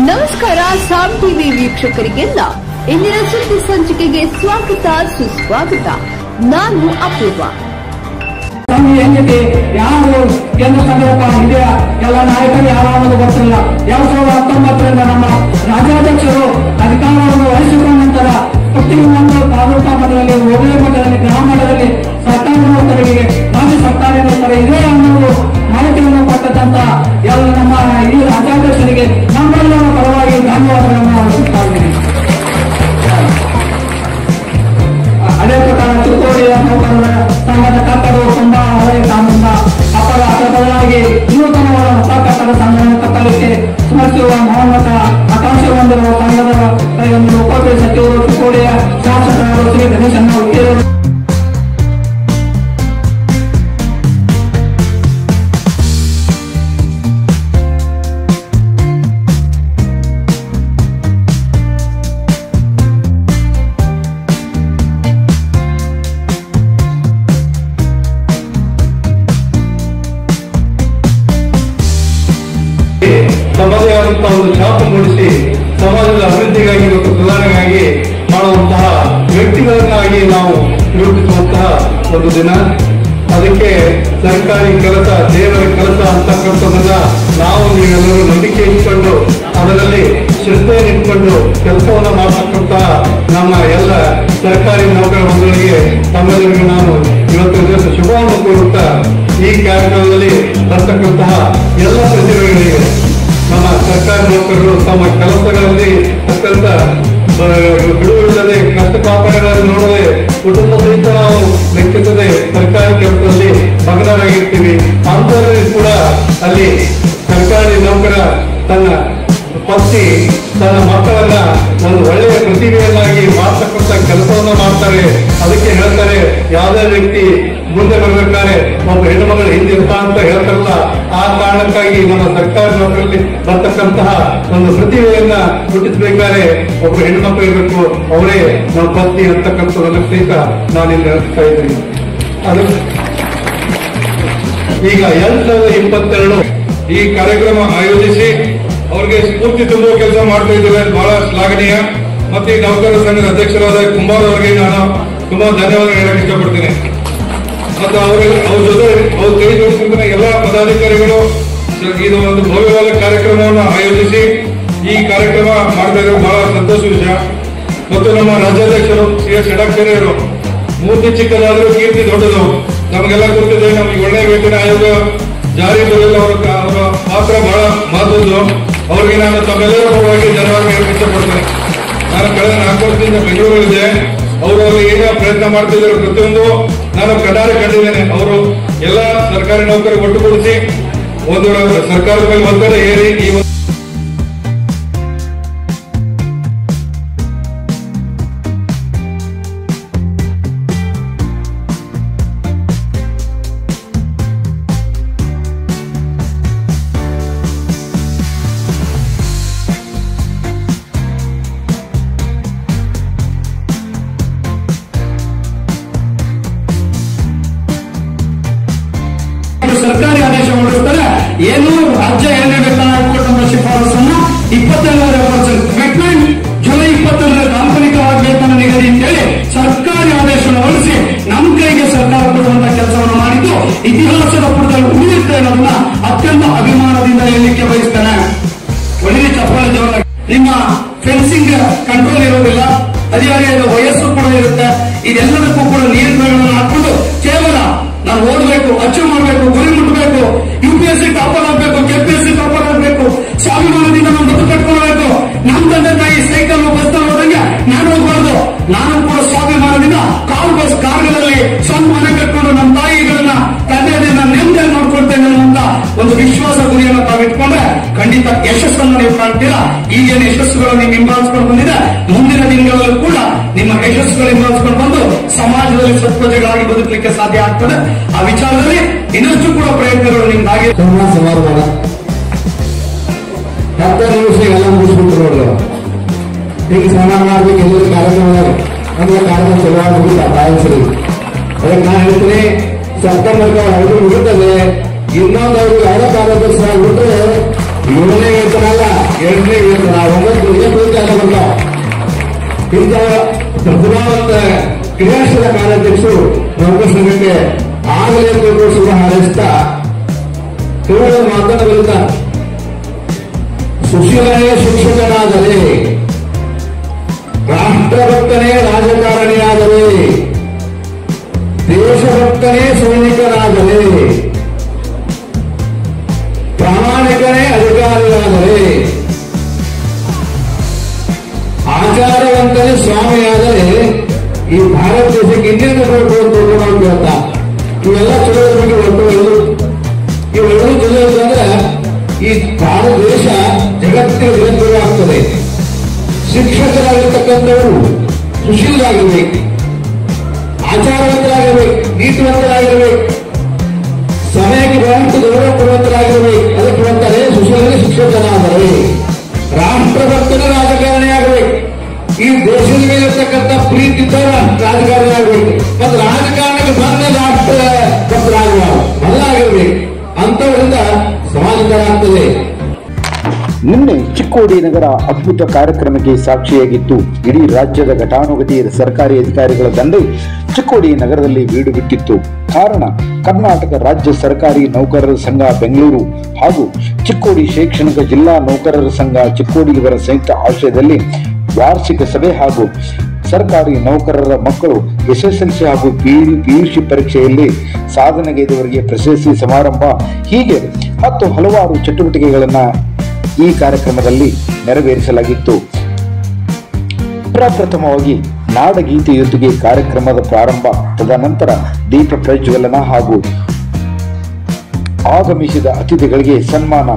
ನಮಸ್ಕಾರ ಸಾಮ್ ಟಿವಿ ವೀಕ್ಷಕರಿಗೆಲ್ಲ ಇಂದಿನ ಸುದ್ದಿ ಸಂಚಿಕೆಗೆ ಸ್ವಾಗತ ಸುಸ್ವಾಗತ. ನಾನು ಅಪೂರ್ವ. ಯಾರು ಕೇಂದ್ರ ಸಂದರ್ಭ ಇದೆ ಎಲ್ಲ ನಾಯಕರು ಯಾರು ಅನ್ನೋದು ಗೊತ್ತಿಲ್ಲ. 2019ರಿಂದ ನಮ್ಮ ರಾಜ್ಯಾಧ್ಯಕ್ಷರು ಅಧಿಕಾರವನ್ನು ವಹಿಸಿಕೊಂಡ ನಂತರ ಪ್ರತಿಯೊಂದು ತಾಲೂಕಾ ಮಟ್ಟದಲ್ಲಿ, ಹೋಬಳಿ ಮಟ್ಟದಲ್ಲಿ, ಗ್ರಾಮ ಮಟ್ಟದಲ್ಲಿ ಸರ್ಕಾರಿ ನೌಕರರಿಗೆ ಮಾಜಿ ಸರ್ಕಾರಿ ನೌಕರ ಇದೆ ಅನ್ನೋದು ಮಾಹಿತಿಯನ್ನು ಕೊಟ್ಟಂತ ಎಲ್ಲ ನಮ್ಮ ಈ ರಾಜ್ಯಾಧ್ಯಕ್ಷರಿಗೆ ನಮ್ಮೆಲ್ಲರ ಪರವಾಗಿ ಧನ್ಯವಾದಗಳನ್ನು ಅರ್ಪಿಸ್ತಾ ಇದ್ದೀನಿ. ಅದೇ ಪ್ರಕಾರ ಚಿಕ್ಕೋಡಿಯ ನೌಕರರ ಸಂಘದ ಕಟ್ಟಡವು ತುಂಬಾ ಹಳೆಯ ಕಾನೂನಿನ ಅಪರಾಧಗಳಾಗಿ ನೂತನವಾದ ಹೊಸ ಕಟ್ಟಡ ಸಂಘವನ್ನು ಕಟ್ಟಲಿಕ್ಕೆ ಸ್ಮರಿಸಿರುವ ಮಹೋನ್ನತ ಆಕಾಂಕ್ಷೆ ಹೊಂದಿರುವ ಸಂಘದ ಒಂದು ಲೋಕೋಪಯೋಗಿ ಸಚಿವರು ಚಿಕ್ಕೋಡಿಯ ಶಾಸಕರು ಶ್ರೀ ಗಣೇಶಣ್ಣ ಹುಟ್ಟಿದರು. ತಮ್ಮದೇ ಆದಂತಹ ಒಂದು ಛಾಪು ಮೂಡಿಸಿ ಸಮಾಜದ ಅಭಿವೃದ್ಧಿಗಾಗಿ ಮತ್ತು ಸುಧಾರಣೆಗಾಗಿ ಮಾಡುವಂತಹ ವ್ಯಕ್ತಿಗಳನ್ನಾಗಿ ನಾವು ನಿರೂಪಿಸುವಂತಹ ಒಂದು ದಿನ. ಅದಕ್ಕೆ ಸರ್ಕಾರಿ ಕೆಲಸ ದೇವರ ಕೆಲಸ ಅಂತಕ್ಕಂಥದ್ದನ್ನ ನಾವು ನೀವೆಲ್ಲರೂ ನಂಬಿಕೆ ಇಟ್ಕೊಂಡು ಅದರಲ್ಲಿ ಶ್ರದ್ಧೆಯನ್ನಿಟ್ಕೊಂಡು ಕೆಲಸವನ್ನು ಮಾಡತಕ್ಕಂತಹ ನಮ್ಮ ಎಲ್ಲ ಸರ್ಕಾರಿ ನೌಕರ ಬಂಧುಗಳಿಗೆ ತಮ್ಮೆಲ್ಲರಿಗೂ ನಾನು ಇವತ್ತಿನ ದಿವಸ ಶುಭವನ್ನು ಕೋರುತ್ತಾ ಈ ಕಾರ್ಯಕ್ರಮದಲ್ಲಿ ಬರ್ತಕ್ಕಂತಹ ಎಲ್ಲ ಪ್ರತಿಭೆಗಳಿಗೆ ನಮ್ಮ ಸರ್ಕಾರಿ ನೌಕರರು ತಮ್ಮ ಕೆಲಸಗಳಲ್ಲಿ ಅತ್ಯಂತ ಬಿಡುವಿಲ್ಲದೆ ಕಷ್ಟ ಕಾಪಾಡಿಗಳನ್ನು ನೋಡದೆ ಕುಟುಂಬ ಸಹಿತ ನಾವು ಲೆಕ್ಕಿಸದೆ ಸರ್ಕಾರಿ ಕೆಲಸದಲ್ಲಿ ಮಗ್ನರಾಗಿರ್ತೀವಿ. ಅಂತರಲ್ಲಿ ಕೂಡ ಅಲ್ಲಿ ಸರ್ಕಾರಿ ನೌಕರ ತನ್ನ ಪತ್ನಿ ತನ್ನ ಮಕ್ಕಳನ್ನ ಒಂದು ಒಳ್ಳೆಯ ಪ್ರತಿಭೆಯನ್ನಾಗಿ ಮಾಡತಕ್ಕಂಥ ಕೆಲಸವನ್ನ ಮಾಡ್ತಾರೆ. ಅದಕ್ಕೆ ಹೇಳ್ತಾರೆ, ಯಾವುದೇ ವ್ಯಕ್ತಿ ಮುಂದೆ ಬರಬೇಕಾದ್ರೆ ಒಬ್ಬ ಹೆಣ್ಣು ಮಗಳು ಹಿಂದಿರ್ತ ಅಂತ ಹೇಳ್ತಾರಲ್ಲ, ಆ ಕಾರಣಕ್ಕಾಗಿ ನಮ್ಮ ಸರ್ಕಾರಿ ನೌಕರಲ್ಲಿ ಬರ್ತಕ್ಕಂತಹ ಒಂದು ಪ್ರತಿಭೆಯನ್ನ ಹುಟ್ಟಿಸಬೇಕಾದ್ರೆ ಒಬ್ಬರು ಹೆಣ್ಣು ಮಕ್ಕಳು ಇರಬೇಕು, ಅವರೇ ನಮ್ಮ ಪತ್ನಿ ಅಂತಕ್ಕಂಥದ್ದನ್ನು ಸಹಿತ ನಾನಿಲ್ಲಿ ಹೇಳ್ತಾ ಇದ್ದೀನಿ. ಅದು ಈಗ 2022 ಈ ಕಾರ್ಯಕ್ರಮ ಆಯೋಜಿಸಿ ಅವ್ರಿಗೆ ಸ್ಫೂರ್ತಿ ತುಂಬುವ ಕೆಲಸ ಮಾಡ್ತಾ ಇದ್ದೇವೆ. ಬಹಳ ಶ್ಲಾಘನೀಯ. ಮತ್ತೆ ಈ ನೌಕರರ ಸಂಘದ ಅಧ್ಯಕ್ಷರಾದ ಕುಮಾರ್ ಅವರಿಗೆ ನಾನು ತುಂಬಾ ಧನ್ಯವಾದ ಹೇಳಕ್ಕೆ ಇಷ್ಟಪಡ್ತೀನಿ. ಮತ್ತು ಅವ್ರ ಜೊತೆ ಅವ್ರು ಕೈ ಜೋಡಿಸಿದ ಎಲ್ಲಾ ಪದಾಧಿಕಾರಿಗಳು ಇದು ಒಂದು ಭವ್ಯವಾದ ಕಾರ್ಯಕ್ರಮವನ್ನು ಆಯೋಜಿಸಿ ಈ ಕಾರ್ಯಕ್ರಮ ಮಾಡ್ತಾ ಇದ್ದಾರೆ. ಬಹಳ ಸಂತೋಷ ವಿಷಯ. ಮತ್ತು ನಮ್ಮ ರಾಜ್ಯಾಧ್ಯಕ್ಷರು CS ಷಡಾಕ್ಷರಿಯವರು ಮೂರ್ತಿ ಚಿಕ್ಕದಾದರೂ ಕೀರ್ತಿ ದೊಡ್ಡದು. ನಮಗೆಲ್ಲ ಗೊತ್ತಿದೆ, ನಮಗೆ ಒಳ್ಳೆಯ ವೇತನ ಆಯೋಗ ಜಾರಿ ಬರಲು ಅವರ ಪಾತ್ರ ಬಹಳ ಮಹತ್ವದ್ದು. ಅವರಿಗೆ ನಾನು ತಮ್ಮೆಲ್ಲರ ಪರವಾಗಿ ಧನ್ಯವಾದ ಹೇಳಕ್ಕೆ ಇಷ್ಟಪಡ್ತೇನೆ. ನಾನು ಕಳೆದ 4 ವರ್ಷದಿಂದ ಬೆಂಗಳೂರಲ್ಲಿದ್ದೆ. ಅವರು ಈಗ ಪ್ರಯತ್ನ ಮಾಡ್ತಿದ್ದಾರೆ. ಪ್ರತಿಯೊಂದು ನಾನು ಕಣ್ಣಾರೆ ಕಂಡಿದ್ದೇನೆ. ಅವರು ಎಲ್ಲ ಸರ್ಕಾರಿ ನೌಕರರಿಗೆ ಒಟ್ಟುಗೂಡಿಸಿ ಒಂದು ಸರ್ಕಾರದ ಮೇಲೆ ಒತ್ತಡ ಏರಿ ಈ ಸರ್ಕಾರಿ ಆದೇಶ ಹೊರಡಿಸ್ತಾರೆ. ಏನು ರಾಜ್ಯ ಏನೇ ವೇತನ ಕೊಟ್ಟಂತ ಶಿಫಾರಸನ್ನು 22% ಕಮಿಟ್ಮೆಂಟ್ ಜುಲೈ 22 ಕಾಲ್ಪನಿಕವಾಗಿ ವೇತನ ನಿಗದಿ ಅಂತೇಳಿ ಸರ್ಕಾರಿ ಆದೇಶವನ್ನು ಹೊರಡಿಸಿ ನಮ್ಮ ಕೈಗೆ ಸರ್ಕಾರ ಕೊಡುವಂತಹ ಕೆಲಸವನ್ನು ಮಾಡಿದ್ದು ಇತಿಹಾಸದ ಪುಟದಲ್ಲಿ ಉಳಿಯುತ್ತೆ ಅನ್ನೋದನ್ನ ಅತ್ಯಂತ ಅಭಿಮಾನದಿಂದ ಹೇಳಲಿಕ್ಕೆ ಬಯಸ್ತೇನೆ. ಒಳ್ಳೆ ಚಪ್ಪಾಳೆ ಜೋರ. ನಿಮ್ಮ ಫೆನ್ಸಿಂಗ್ ಕಂಟ್ರೋಲ್ ಇರೋದಿಲ್ಲ, ಅಧಿಕಾರಿಗಳ ವಯಸ್ಸು ಕೂಡ ಇರುತ್ತೆ. ಇದೆಲ್ಲದಕ್ಕೂ ಕೂಡ ನಿಯಂತ್ರಣಗಳನ್ನು ಹಾಕೊಂಡು ಕೇವಲ ನಾವು ಓದಬೇಕು, ಅಚೀವ್ ಮಾಡಬೇಕು, ಗುರಿ ಮುಟ್ಟಬೇಕು, UPSC ಟಾಪರ್ ಆಗಬೇಕು, KPSC ಟಾಪರ್ ಆಗಬೇಕು, ಸ್ವಾಭಿಮಾನದಿಂದ ನಾವು ಬದುಕು ಕಟ್ಕೊಳ್ಬೇಕು. ನಮ್ಮ ತಂದೆ ತಾಯಿ ಸೈಕಲ್ ಬಸ್ ಹೋದಂಗೆ ನಾನು ಹೋಗ್ಬಾರ್ದು. ನಾನು ಕೂಡ ಸ್ವಾಭಿಮಾನದಿಂದ ಕಾರ್ಗಳಲ್ಲಿ ಸ್ವಂತ ಮನೆ ಕಟ್ಕೊಂಡು ನಮ್ಮ ತಾಯಿಗಳನ್ನ ತಂದೆಯನ್ನ ನೆಮ್ಮದಿಯಾಗಿ ನೋಡ್ಕೊಳ್ತೇನೆ ಅನ್ನುವಂತ ಒಂದು ವಿಶ್ವಾಸ ಗುರಿಯನ್ನು ತಾವಿಟ್ಕೊಂಡ್ರೆ ಖಂಡಿತ ಯಶಸ್ಸನ್ನು ನೀವು ಕಾಣ್ತೀರಾ. ಈಗೇನು ಯಶಸ್ಸುಗಳು ನೀವು ಹಿಂಬಾಲಿಸ್ಕೊಂಡು ಬಂದಿದೆ, ಮುಂದಿನ ದಿನಗಳಲ್ಲೂ ಕೂಡ ನಿಮ್ಮ ಯಶಸ್ಸುಗಳು ಹಿಂಬಾಲಿಸ್ಕೊಂಡು ಬಂದು ಸಮಾಜದಲ್ಲಿ ಸತ್ಪ್ರಜೆಗಳಾಗಿ ಬದುಕಲಿಕ್ಕೆ ಸಾಧ್ಯ ಆಗ್ತದೆ. ಆ ವಿಚಾರದಲ್ಲಿ ಇನ್ನಷ್ಟು ಕೂಡ ಪ್ರಯತ್ನಗಳು ನಿಮ್ದಾಗಿ ಸಮಾಧಾನ 10 ನಿಮಿಷ ಎಲ್ಲ ಮುಗಿಸ್ಬಿಟ್ರು ನೋಡ್ರಿ. ಈಗ ಸನ್ಮಾನ ಮಾಡ್ಬೇಕು ಎಲ್ಲರೂ ಕಾರ್ಯಕ್ರಮದಾಗ ಅಂದ್ರೆ ಕಾರ್ಯಕ್ರಮ ಚಲುವಾಗಿ ಮುಗಿತ ಬಾಯಿಸ್ರಿ. ಅದಕ್ಕೆ ನಾನು ಹೇಳ್ತೀನಿ, ಸೆಪ್ಟೆಂಬರ್ 5 ಮುಗಿತದೆ. ಇನ್ನೊಂದು ಅವ್ರಿಗೆ ಯಾವುದೇ ಕಾರ್ಯಕ್ರಮ ಬಿಟ್ಟರೆ 7ನೇ ವೇತನ ಅಲ್ಲ, 8ನೇ ವೇತನ, 9 ವೇತನ ಬರ್ತಾವ. ಇಂಥ ಪ್ರತಿಭಾವಂತ ಕ್ರಿಯಾಶೀಲ ಕಾರ್ಯಾಧ್ಯಕ್ಷರು ನೌಕರ ಸಂಘಕ್ಕೆ ಆಗಲೇ ಶುಭ ಹಾರೈಸ್ತಾ ಕೇವಲ ಮಾತನಾಡಲಿಲ್ಲ. ಸುಶೀಲನೇ ಶಿಕ್ಷಕನಾದರೆ, ರಾಷ್ಟ್ರಭಕ್ತನೇ ರಾಜಕಾರಣಿಯಾದರೆ, ದೇಶಭಕ್ತನೇ ಸೈನಿಕನಾದರೆ, ಪ್ರಾಮಾಣಿಕನೇ ಅಧಿಕಾರಿಯಾದರೆ, ಆಚಾರವಂತನೇ ಸ್ವಾಮಿಯಾದರೆ ಈ ಭಾರತ ದೇಶಕ್ಕೆ ಇನ್ನೇನು ಬೇಕು ಅಂತ ನಾವು ಕೇಳ್ತಾ. ಇವೆಲ್ಲ ಚಲೋ ಬಗ್ಗೆ ಒಟ್ಟು ಇವೆಲ್ಲರೂ ಚಲೋ ಅಂದ್ರೆ ಈ ಭಾರತ ದೇಶ ಜಗತ್ತಿಗೆ ಜಗದ್ಗುರುವಾಗ್ತದೆ. ಶಿಕ್ಷಕರಾಗಿರ್ತಕ್ಕಂಥವರು ಸುಶೀಲರಾಗಿರ್ಬೇಕು, ಆಚಾರವಂತರಾಗಿರ್ಬೇಕು, ನೀತಿವಂತರಾಗಿರ್ಬೇಕು, ಸಮಯಕ್ಕೆ ಬಹಳಷ್ಟು ಗೌರವ ಕೊಡುವಂತರಾಗಿರ್ಬೇಕು. ಅದಕ್ಕೆ ಹೇಳ್ತಾರೆ ಸುಶೀಲನೇ ಶಿಕ್ಷಕನಾದರೆ, ರಾಷ್ಟ್ರಭಕ್ತನ ರಾಜಕಾರಣಿಯಾಗಬೇಕು. ಈ ದೇಶದ ಮೇಲೆ ಇರ್ತಕ್ಕಂಥ ಪ್ರೀತಿ ಇದ್ದವರ ರಾಜಕಾರಣಿ ಆಗಬೇಕು. ಮತ್ತು ರಾಜಕಾರಣಕ್ಕೆ ಬಂದ ರಾಷ್ಟ್ರ ಭಕ್ತರಾಗಬಾರದು, ಬದಲಾಗಿರ್ಬೇಕು. ಅಂತವರಿಂದ ಸಮಾಜಕರಾಗ್ತದೆ. ನಿನ್ನೆ ಚಿಕ್ಕೋಡಿ ನಗರ ಅದ್ಭುತ ಕಾರ್ಯಕ್ರಮಕ್ಕೆ ಸಾಕ್ಷಿಯಾಗಿತ್ತು. ಇಡೀ ರಾಜ್ಯದ ಘಟಾನುಘಟಿ ಸರ್ಕಾರಿ ಅಧಿಕಾರಿಗಳ ದಂಧೆ ಚಿಕ್ಕೋಡಿ ನಗರದಲ್ಲಿ ಬೀಡು ಬಿಟ್ಟಿತ್ತು. ಕಾರಣ ಕರ್ನಾಟಕ ರಾಜ್ಯ ಸರ್ಕಾರಿ ನೌಕರರ ಸಂಘ ಬೆಂಗಳೂರು ಹಾಗೂ ಚಿಕ್ಕೋಡಿ ಶೈಕ್ಷಣಿಕ ಜಿಲ್ಲಾ ನೌಕರರ ಸಂಘ ಚಿಕ್ಕೋಡಿ ಇವರ ಸಂಯುಕ್ತ ಆಶ್ರಯದಲ್ಲಿ ವಾರ್ಷಿಕ ಸಭೆ ಹಾಗೂ ಸರ್ಕಾರಿ ನೌಕರರ ಮಕ್ಕಳು ಎಸ್ಎಸ್ಎಲ್ಸಿ ಹಾಗೂ ಪಿಯುಸಿ ಪರೀಕ್ಷೆಯಲ್ಲಿ ಸಾಧನೆಗೈದವರಿಗೆ ಪ್ರಶಸ್ತಿ ಸಮಾರಂಭ, ಹೀಗೆ ಹಲವಾರು ಚಟುವಟಿಕೆಗಳನ್ನ ಈ ಕಾರ್ಯಕ್ರಮದಲ್ಲಿ ನೆರವೇರಿಸಲಾಗಿತ್ತು. ಪ್ರಪ್ರಥಮವಾಗಿ ನಾಡಗೀತೆಯೊಂದಿಗೆ ಕಾರ್ಯಕ್ರಮದ ಪ್ರಾರಂಭ, ತದನಂತರ ದೀಪ ಪ್ರಜ್ವಲನ ಹಾಗೂ ಆಗಮಿಸಿದ ಅತಿಥಿಗಳಿಗೆ ಸನ್ಮಾನ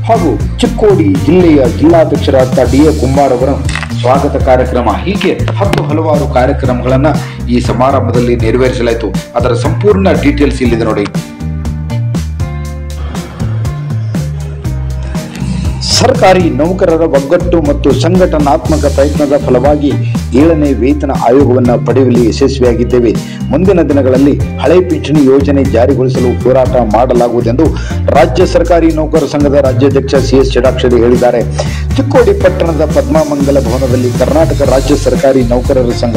ಹಾಗೂ ಚಿಕ್ಕೋಡಿ ಜಿಲ್ಲೆಯ ಜಿಲ್ಲಾಧ್ಯಕ್ಷರಾದ ಡಿ.ಎ. ಕುಂಬಾರ್ ಅವರ ಸ್ವಾಗತ ಕಾರ್ಯಕ್ರಮ, ಹೀಗೆ ಹಲವಾರು ಕಾರ್ಯಕ್ರಮಗಳನ್ನ ಈ ಸಮಾರಂಭದಲ್ಲಿ ನೆರವೇರಿಸಲಾಯಿತು. ಅದರ ಸಂಪೂರ್ಣ ಡೀಟೇಲ್ಸ್ ಇಲ್ಲಿದೆ ನೋಡಿ. ಸರ್ಕಾರಿ ನೌಕರರ ಒಗ್ಗಟ್ಟು ಮತ್ತು ಸಂಘಟನಾತ್ಮಕ ಪ್ರಯತ್ನದ ಫಲವಾಗಿ 7ನೇ ವೇತನ ಆಯೋಗವನ್ನು ಪಡೆಯುವಲ್ಲಿ ಯಶಸ್ವಿಯಾಗಿದ್ದೇವೆ. ಮುಂದಿನ ದಿನಗಳಲ್ಲಿ ಹಳೆ ಪಿಂಚಣಿ ಯೋಜನೆ ಜಾರಿಗೊಳಿಸಲು ಹೋರಾಟ ಮಾಡಲಾಗುವುದೆಂದು ರಾಜ್ಯ ಸರ್ಕಾರಿ ನೌಕರರ ಸಂಘದ ರಾಜ್ಯಾಧ್ಯಕ್ಷ ಸಿ.ಎಸ್. ಷಡಾಕ್ಷರಿ ಹೇಳಿದ್ದಾರೆ. ಚಿಕ್ಕೋಡಿ ಪಟ್ಟಣದ ಪದ್ಮಮಂಗಲ ಭವನದಲ್ಲಿ ಕರ್ನಾಟಕ ರಾಜ್ಯ ಸರ್ಕಾರಿ ನೌಕರರ ಸಂಘ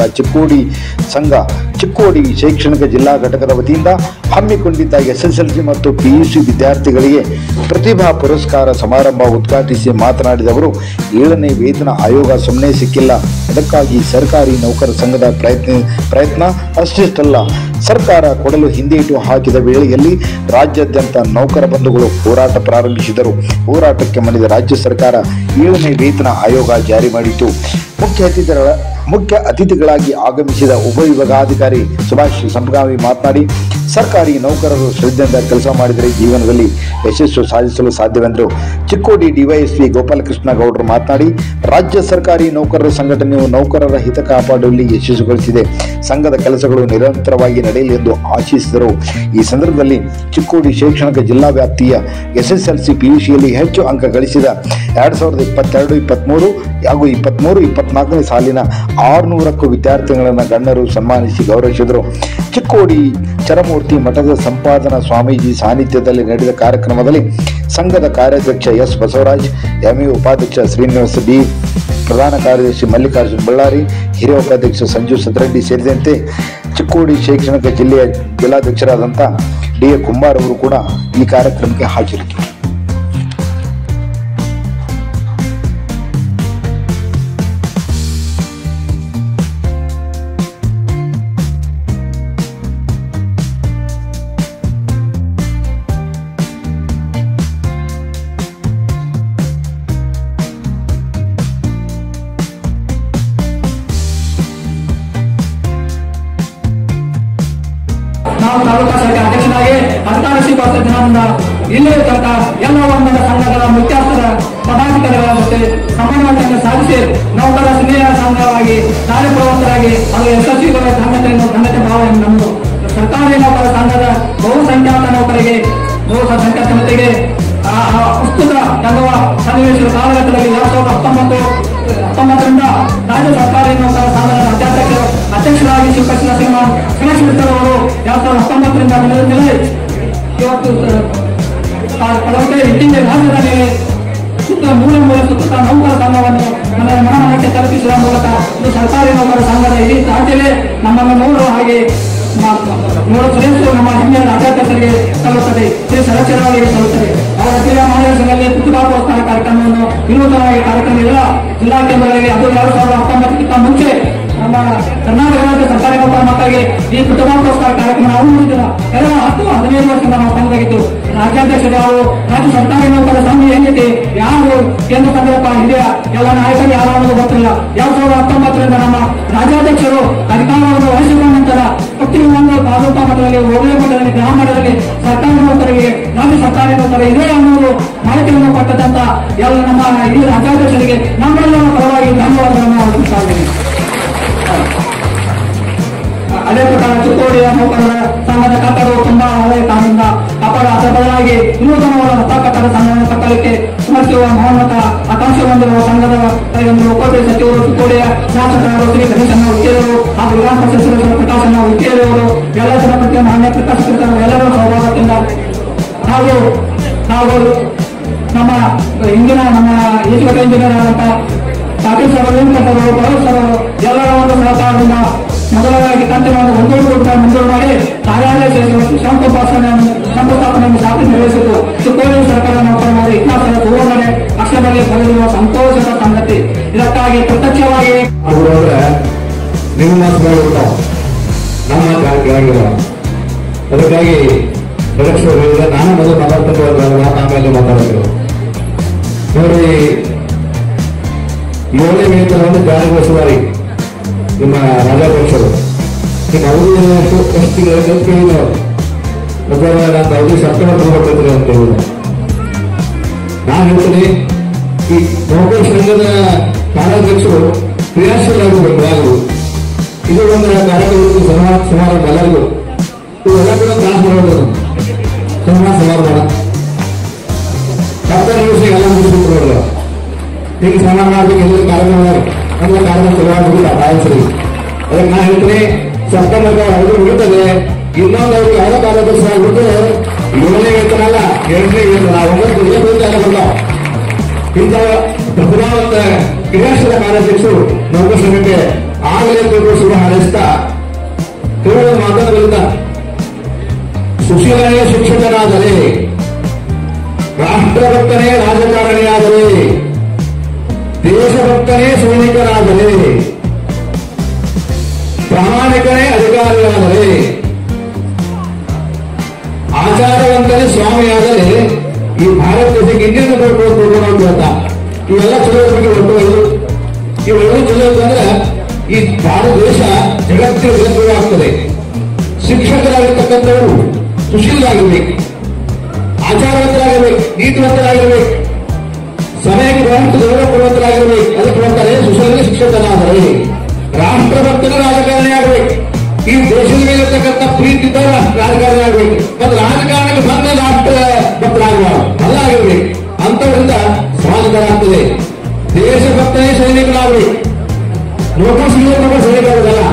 ಚಿಕ್ಕೋಡಿ ಶೈಕ್ಷಣಿಕ ಜಿಲ್ಲಾ ಘಟಕದ ವತಿಯಿಂದ ಹಮ್ಮಿಕೊಂಡಿದ್ದ ಎಸ್ಎಸ್ಎಲ್ಸಿ ಮತ್ತು ಪಿಯುಸಿ ವಿದ್ಯಾರ್ಥಿಗಳಿಗೆ ಪ್ರತಿಭಾ ಪುರಸ್ಕಾರ ಸಮಾರಂಭ ಉದ್ಘಾಟಿಸಿ ಮಾತನಾಡಿದ ಅವರು, 7ನೇ ವೇತನ ಆಯೋಗ ಸುಮ್ಮನೆ ಸಿಕ್ಕಿಲ್ಲ. ಅದಕ್ಕಾಗಿ ಸರ್ಕಾರಿ ನೌಕರ ಸಂಘದ ಪ್ರಯತ್ನ ಅಷ್ಟಿಷ್ಟಲ್ಲ, ಸರ್ಕಾರ ಕೊಡಲು ಹಿಂದೇಟು ಹಾಕಿದ ವೇಳೆಯಲ್ಲಿ ರಾಜ್ಯಾದ್ಯಂತ ನೌಕರ ಬಂಧುಗಳು ಹೋರಾಟ ಪ್ರಾರಂಭಿಸಿದರು. ಹೋರಾಟಕ್ಕೆ ಮಣಿದ ರಾಜ್ಯ ಸರ್ಕಾರ 7ನೇ ವೇತನ ಆಯೋಗ ಜಾರಿ ಮಾಡಿತು. ಮುಖ್ಯ ಅತಿಥಿಗಳಾಗಿ ಆಗಮಿಸಿದ ಉಪವಿಭಾಗಾಧಿಕಾರಿ ಸುಭಾಷ್ ಸಂಪಗಾವಿ ಮಾತನಾಡಿ, ಸರ್ಕಾರಿ ನೌಕರರು ಶ್ರದ್ಧೆಯಿಂದ ಕೆಲಸ ಮಾಡಿದರೆ ಜೀವನದಲ್ಲಿ ಯಶಸ್ಸು ಸಾಧಿಸಲು ಸಾಧ್ಯವೆಂದರು. ಚಿಕ್ಕೋಡಿ ಡಿವೈಎಸ್ಪಿ ಗೋಪಾಲಕೃಷ್ಣ ಗೌಡರು ಮಾತನಾಡಿ, ರಾಜ್ಯ ಸರ್ಕಾರಿ ನೌಕರರ ಸಂಘಟನೆಯು ನೌಕರರ ಹಿತ ಕಾಪಾಡುವಲ್ಲಿ ಯಶಸ್ಸುಗೊಳಿಸಿದೆ. ಸಂಘದ ಕೆಲಸಗಳು ನಿರಂತರವಾಗಿ ನಡೆಯಲಿ ಎಂದು ಆಶಿಸಿದರು. ಈ ಸಂದರ್ಭದಲ್ಲಿ ಚಿಕ್ಕೋಡಿ ಶೈಕ್ಷಣಿಕ ಜಿಲ್ಲಾ ವ್ಯಾಪ್ತಿಯ ಎಸ್ಎಸ್ಎಲ್ಸಿ ಪಿಯುಸಿಯಲ್ಲಿ ಹೆಚ್ಚು ಅಂಕ ಗಳಿಸಿದ 2022-23 ಹಾಗೂ 23-24ನೇ ಸಾಲಿನ 600ಕ್ಕೂ ವಿದ್ಯಾರ್ಥಿಗಳನ್ನು ಗಣ್ಯರು ಸನ್ಮಾನಿಸಿ ಗೌರವಿಸಿದರು. ಚಿಕ್ಕೋಡಿ ಚರಮೂರ್ತಿ ಮಠದ ಸಂಪಾದನಾ ಸ್ವಾಮೀಜಿ ಸಾನ್ನಿಧ್ಯದಲ್ಲಿ ನಡೆದ ಕಾರ್ಯಕ್ರಮದಲ್ಲಿ ಸಂಘದ ಕಾರ್ಯಾಧ್ಯಕ್ಷ ಎಸ್. ಬಸವರಾಜ್, ಎಂಇ ಉಪಾಧ್ಯಕ್ಷ ಶ್ರೀನಿವಾಸ ಡಿ, ಪ್ರಧಾನ ಕಾರ್ಯದರ್ಶಿ ಮಲ್ಲಿಕಾರ್ಜುನ್ ಬಳ್ಳಾರಿ, ಹಿರಿಯ ಉಪಾಧ್ಯಕ್ಷ ಸಂಜು ಸದರೆಡ್ಡಿ ಸೇರಿದಂತೆ ಚಿಕ್ಕೋಡಿ ಶೈಕ್ಷಣಿಕ ಜಿಲ್ಲೆಯ ಜಿಲ್ಲಾಧ್ಯಕ್ಷರಾದಂಥ ಡಿ.ಎ. ಕುಂಬಾರ್ ಅವರು ಕೂಡ ಈ ಕಾರ್ಯಕ್ರಮಕ್ಕೆ ಹಾಜರಿದ್ದರು. ನಾವು ತಾಲೂಕಾ ಶಾಖೆ ಅಧ್ಯಕ್ಷನಾಗಿ 16 ವರ್ಷ ದಿನದಿಂದ ಇಲ್ಲೇ ತನಕ ಎಲ್ಲ ವರ್ಗದ ಸಂಘಗಳ ಮುಖ್ಯಸ್ಥರ ಪದಾಧಿಕಾರಿಗಳ ಜೊತೆ ಸಮಾನತೆಯನ್ನು ಸಾಧಿಸಿ ನೌಕರ ಸ್ನೇಹ ಸಂಘವಾಗಿ ಕಾರ್ಯಪ್ರವೃತ್ತರಾಗಿ ಅದು ಯಶಸ್ವಿಗಳ ಘನತೆ ಭಾವನೆ ನಮ್ಮದು. ಸರ್ಕಾರಿ ನೌಕರ ಸಂಘದ ಬಹುಸಂಖ್ಯಾತ ನೌಕರಿಗೆ ಬಹುಸಂಖ್ಯಾತ ಜನತೆಗೆ ಪ್ರಸ್ತುತ ತಂಗುವ ಸನ್ನಿವೇಶದ ಕಾಲಘಟ್ಟದಲ್ಲಿ 2019ರಿಂದ ರಾಜ್ಯ ಸರ್ಕಾರಿ ನೌಕರ ಸಂಘದ ಅಧ್ಯಕ್ಷರಾಗಿ ಶಿವಕೃಷ್ಣ ಶ್ರೀನಿವಾಸ್ ಅವರು 2019ರಿಂದ ಇವತ್ತು ಇತ್ತೀಚೆಗೆ ರಾಜ್ಯದಲ್ಲಿ ಮೂಲೆ ಸುತ್ತ ನೌಕರ ಸಂಘವನ್ನು ಮನಮನಕ್ಕೆ ತಲುಪಿಸುವ ಮೂಲಕ ಇದು ಸರ್ಕಾರಿ ನೌಕರ ಸಂಘದ ಇಡೀ ರಾಜ್ಯವೇ ನಮ್ಮನ್ನು ನೋಡುವ ಹಾಗೆ ಶ್ರೇಷ್ಠರು ನಮ್ಮ ಹೆಮ್ಮೆಯ ರಾಜ್ಯಾಧ್ಯಕ್ಷರಿಗೆ ಸಲ್ಲುತ್ತದೆ, ಶ್ರೀ ಸದಸ್ಯರವರಿಗೆ ಸಲ್ಲುತ್ತದೆ. ಅವರ ಜಿಲ್ಲಾ ಮಹಾರಾಷ್ಟ್ರದಲ್ಲಿ ಪುಸ್ತಕೋತ್ಸವ ಕಾರ್ಯಕ್ರಮವನ್ನು ವಿನೂತನವಾಗಿ ಕಾರ್ಯಕ್ರಮ ಎಲ್ಲ ಜಿಲ್ಲಾ ಕೇಂದ್ರಗಳಲ್ಲಿ ಅದು 2019 ಮುಂಚೆ ನಮ್ಮ ಕರ್ನಾಟಕ ರಾಜ್ಯ ಸರ್ಕಾರಿ ನೌಕರ ಮಕ್ಕಳಿಗೆ ಈ ಪುಸ್ತಕೋತ್ಸವ ಕಾರ್ಯಕ್ರಮ ಆರಂಭಿಸಿದ ಕಳೆದ 10-15 ವರ್ಷದಿಂದ ನಾವು ತಂದಾಗಿತ್ತು. ರಾಜ್ಯಾಧ್ಯಕ್ಷರು ಅವರು ರಾಜ್ಯ ಸರ್ಕಾರಿ ನೌಕರ ಸಂಘ ಹೆಂಗಿದೆ, ಯಾರು ಕೇಂದ್ರ ಸಂದರ್ಭ ಇದೆಯಾ, ಎಲ್ಲ ನಾಯಕರು ಯಾರು ಅನ್ನೋದು ಗೊತ್ತಿಲ್ಲ. 2019ರಿಂದ ನಮ್ಮ ರಾಜ್ಯಾಧ್ಯಕ್ಷರು ಅಧಿಕಾರವನ್ನು ವಹಿಸಿಕೊಂಡ ನಂತರ ಪ್ರತಿಯೊಂದು ತಾಲೂಕಾ ಮಟ್ಟದಲ್ಲಿ, ಹೋಬಳಿ ಮಟ್ಟದಲ್ಲಿ, ಗ್ರಾಮ ಮಟ್ಟದಲ್ಲಿ ಸರ್ಕಾರಿ ನೌಕರಿಗೆ ರಾಜ್ಯ ಸರ್ಕಾರಿ ನೌಕರ ಇದೆ ಅನ್ನೋದು ಮಾಹಿತಿಯನ್ನು ಕೊಟ್ಟದಂತ ಎಲ್ಲ ನಮ್ಮ ಈ ರಾಜ್ಯಾಧ್ಯಕ್ಷರಿಗೆ ನಮ್ಮೆಲ್ಲರ ಪರವಾಗಿ ಧನ್ಯವಾದಗಳನ್ನು ಅರ್ಪಿಸ್ತಾ ಇದ್ದೇನೆ. ಅದೇ ಪ್ರಕಾರ ಚಿಕ್ಕೋಡಿಯ ನೌಕರರ ಸಂಘದ ಕಟ್ಟಡವು ತುಂಬಾ ಹಳೆಯ ಕಾಲದಿಂದ ಕಟ್ಟಡ, ಅದರ ಬದಲಾಗಿ ನೂತನವಾದ ಹೊಸ ಕಟ್ಟಡ ಸಂಘವನ್ನು ಕಟ್ಟಲಿಕ್ಕೆ ಸ್ಮರಿಸುವ ಮಹೋನ್ನತ ಆಕಾಂಕ್ಷೆ ಹೊಂದಿರುವ ಸಂಘದ ಉಪಕೃತಿ ಸಚಿವರು ಚಿಕ್ಕೋಡಿಯ ಶಾಸಕರು ಶ್ರೀ ಗಣೇಶಣ್ಣ ಹುಕ್ಕೇರವರು ಹಾಗೂ ವಿಧಾನ ಪರಿಷತ್ ಸದಸ್ಯರು ಪ್ರಕಾಶಣ್ಣ ಹುಕ್ಕೇರವರು, ಎಲ್ಲ ಜನಪ್ರತಿಯ ಮಾನ್ಯ ಪ್ರಕಾಶಕರು ಎಲ್ಲರೂ ಸೌಭಾಗ್ಯದಿಂದ ಹಾಗೂ ನಮ್ಮ ಹಿಂದಿನ ನಮ್ಮ ಈಶ್ವರ ಇಂಜಿನಿಯರ್ ಆದಂತಹ ಪಾಟೀಲ್ ಸರ್, ವೆಂಕಟವರು, ಭರತ್ ಸರ್ ಎಲ್ಲರ ಒಂದು ಸಹಕಾರದಿಂದ ಮೊದಲವಾಗಿ ಕಂತಿನ 1 ಕೋಟಿ ರೂಪಾಯಿ ಮಂಜೂರು ಮಾಡಿ ಕಾರ್ಯಾಲಯ ಶಂಕುಸ್ಥಾಪನೆಯನ್ನು ಸಾಧನೆ ನಿರ್ವಹಿಸಿದ್ದು ಚಿಕ್ಕೋಡಿ ಸರ್ಕಾರ ನೌಕರರ ಇತಿಹಾಸದ ಸುವರ್ಣನೆ ಅಕ್ಷರದಲ್ಲಿ ಬರೆದಿರುವ ಸಂತೋಷದ ಸಂಗತಿ. ಇದಕ್ಕಾಗಿ ಪ್ರತ್ಯಕ್ಷವಾಗಿ ನಿಮ್ಮ ಮಾತುಗಳು ನಮ್ಮ ಕೆಳಗಿಲ್ಲ. ಅದಕ್ಕಾಗಿ ನಾನು ಮೊದಲು ಮಾತಾಡ್ತಿರುವ ಆಮೇಲೆ ಮಾತಾಡಿದ್ರು ನೋಡಿ. 7ನೇ ವೇತನವನ್ನು ಜಾರಿಗೊಳಿಸುವರಿ ನಿಮ್ಮ ರಾಜ್ಯಾಧ್ಯಕ್ಷರು ನಿಮ್ಮ ಅವಧಿ ಎಷ್ಟು ತಿಂಗಳು ನನ್ನ ಅವಧಿ ಸೆಪ್ಟೆಂಬರ್ 30 ಅಂತ ಹೇಳಿ ನಾನು ಹೇಳ್ತೀನಿ. ಈ ನೌಕರ ಸಂಘದ ಕಾರ್ಯಾಧ್ಯಕ್ಷರು ಕ್ರಿಯಾಶೀಲರಾಗಬೇಕು. ಇದು ಒಂದು ಕಾರ್ಯಕ್ರಮಕ್ಕೆ ಸಮಾರಂಭ ಎಲ್ಲರಿಗೂ ಇವೆಲ್ಲ ಕೂಡ ಕ್ಲಾಸ್ ಮಾಡೋದು ಸಮಾರಂಭ 10 ನಿಮಿಷ ಎಲ್ಲ ಮುಗಿಸ್ಬಿಟ್ಟು ಈಗ ಸಮಾನ ಮಾಡಬೇಕು. ಎಲ್ಲ ಕಾರ್ಯಕ್ರಮ ಅಂದ್ರೆ ಕಾರ್ಯಕ್ರಮ ಶುರುವಾಗುವುದಿಲ್ಲ ರಾಯಚೂರಿ. ಅದಕ್ಕೆ ನಾನು ಹೇಳ್ತೀನಿ, ಸೆಪ್ಟೆಂಬರ್ ಅವಧಿ ಮುಗಿತದೆ. ಇನ್ನೊಂದು ಅವ್ರಿಗೆ ಯಾವುದೋ ಕಾರ್ಯದರ್ಶಿ ಆಗ್ಬಿಟ್ಟು 7ನೇ ವೇತನ ಅಲ್ಲ 8ನೇ ವೇತನ 9 ವೇತನ ಬಂದಾವ. ಇಂಥ ಪ್ರತಿಭಾವಂತ ಕ್ರಿಯಾಶೀಲ ಕಾರ್ಯಾಧ್ಯಕ್ಷರು ನೌಕರ ಸಂಘಕ್ಕೆ ಆಗಲೇ ಶುಭ ಹಾರೈಸ್ತಾ ಕೇವಲ ಮಾತಾಡಲಿಲ್ಲ. ಸುಶೀಲನೇ ಶಿಕ್ಷಕನಾದರೆ, ರಾಷ್ಟ್ರಭಕ್ತನೇ ರಾಜಕಾರಣಿಯಾದರೆ, ದೇಶಭಕ್ತನೇ ಸೈನಿಕರಾದರೆ, ಪ್ರಾಮಾಣಿಕನೇ ಅಧಿಕಾರಿಯಾದರೆ, ಆಚಾರವಂತನೇ ಸ್ವಾಮಿಯಾದರೆ ಈ ಭಾರತ ದೇಶಕ್ಕೆ ಇನ್ನೇನು ಅಂತ ಇವೆಲ್ಲ ಚಲೋ ಒಟ್ಟು ಇವೆಲ್ಲವೂ ಚಲೋ ಅಂತಂದ್ರೆ ಈ ಭಾರತ ದೇಶ ಜಗತ್ತಿನ ವಿರುದ್ಧವಾಗ್ತದೆ. ಶಿಕ್ಷಕರಾಗಿರ್ತಕ್ಕಂಥವರು ಸುಶೀಲರಾಗಿರ್ಬೇಕು, ಆಚಾರವಂತರಾಗಿರ್ಬೇಕು, ನೀತಿವಂತರಾಗಿರ್ಬೇಕು, ಸಮಯಕ್ಕೆ ಬಹಳಷ್ಟು ಗೌರವ ಕೊಡುವಂತರಾಗಿರ್ಬೇಕು. ಅದಕ್ಕೆ ಬರ್ತಾರೆ ಸುಶೀಲ ಶಿಕ್ಷಕನಾದರೆ, ರಾಷ್ಟ್ರಭಕ್ತನ ರಾಜಕಾರಣಿ ಆಗಬೇಕು. ಈ ದೇಶದ ಮೇಲೆ ಇರ್ತಕ್ಕಂಥ ಪ್ರೀತಿ ರಾಜಕಾರಣಿ ಆಗಬೇಕು. ಮತ್ತು ರಾಜಕಾರಣಕ್ಕೆ ಬಂದ ರಾಷ್ಟ್ರ ಭಕ್ತರಾಗಬಾರ್ದು, ಅಲ್ಲ ಆಗಿರ್ಬೇಕು. ಅಂತವರಿಂದ ಸಮಾಜಗಳಾಗ್ತದೆ. ದೇಶಭಕ್ತನೇ ಸೈನಿಕರಾಗಬೇಕು. ನೌಕರ ಸೈನಿಕರಾಗಲ್ಲ,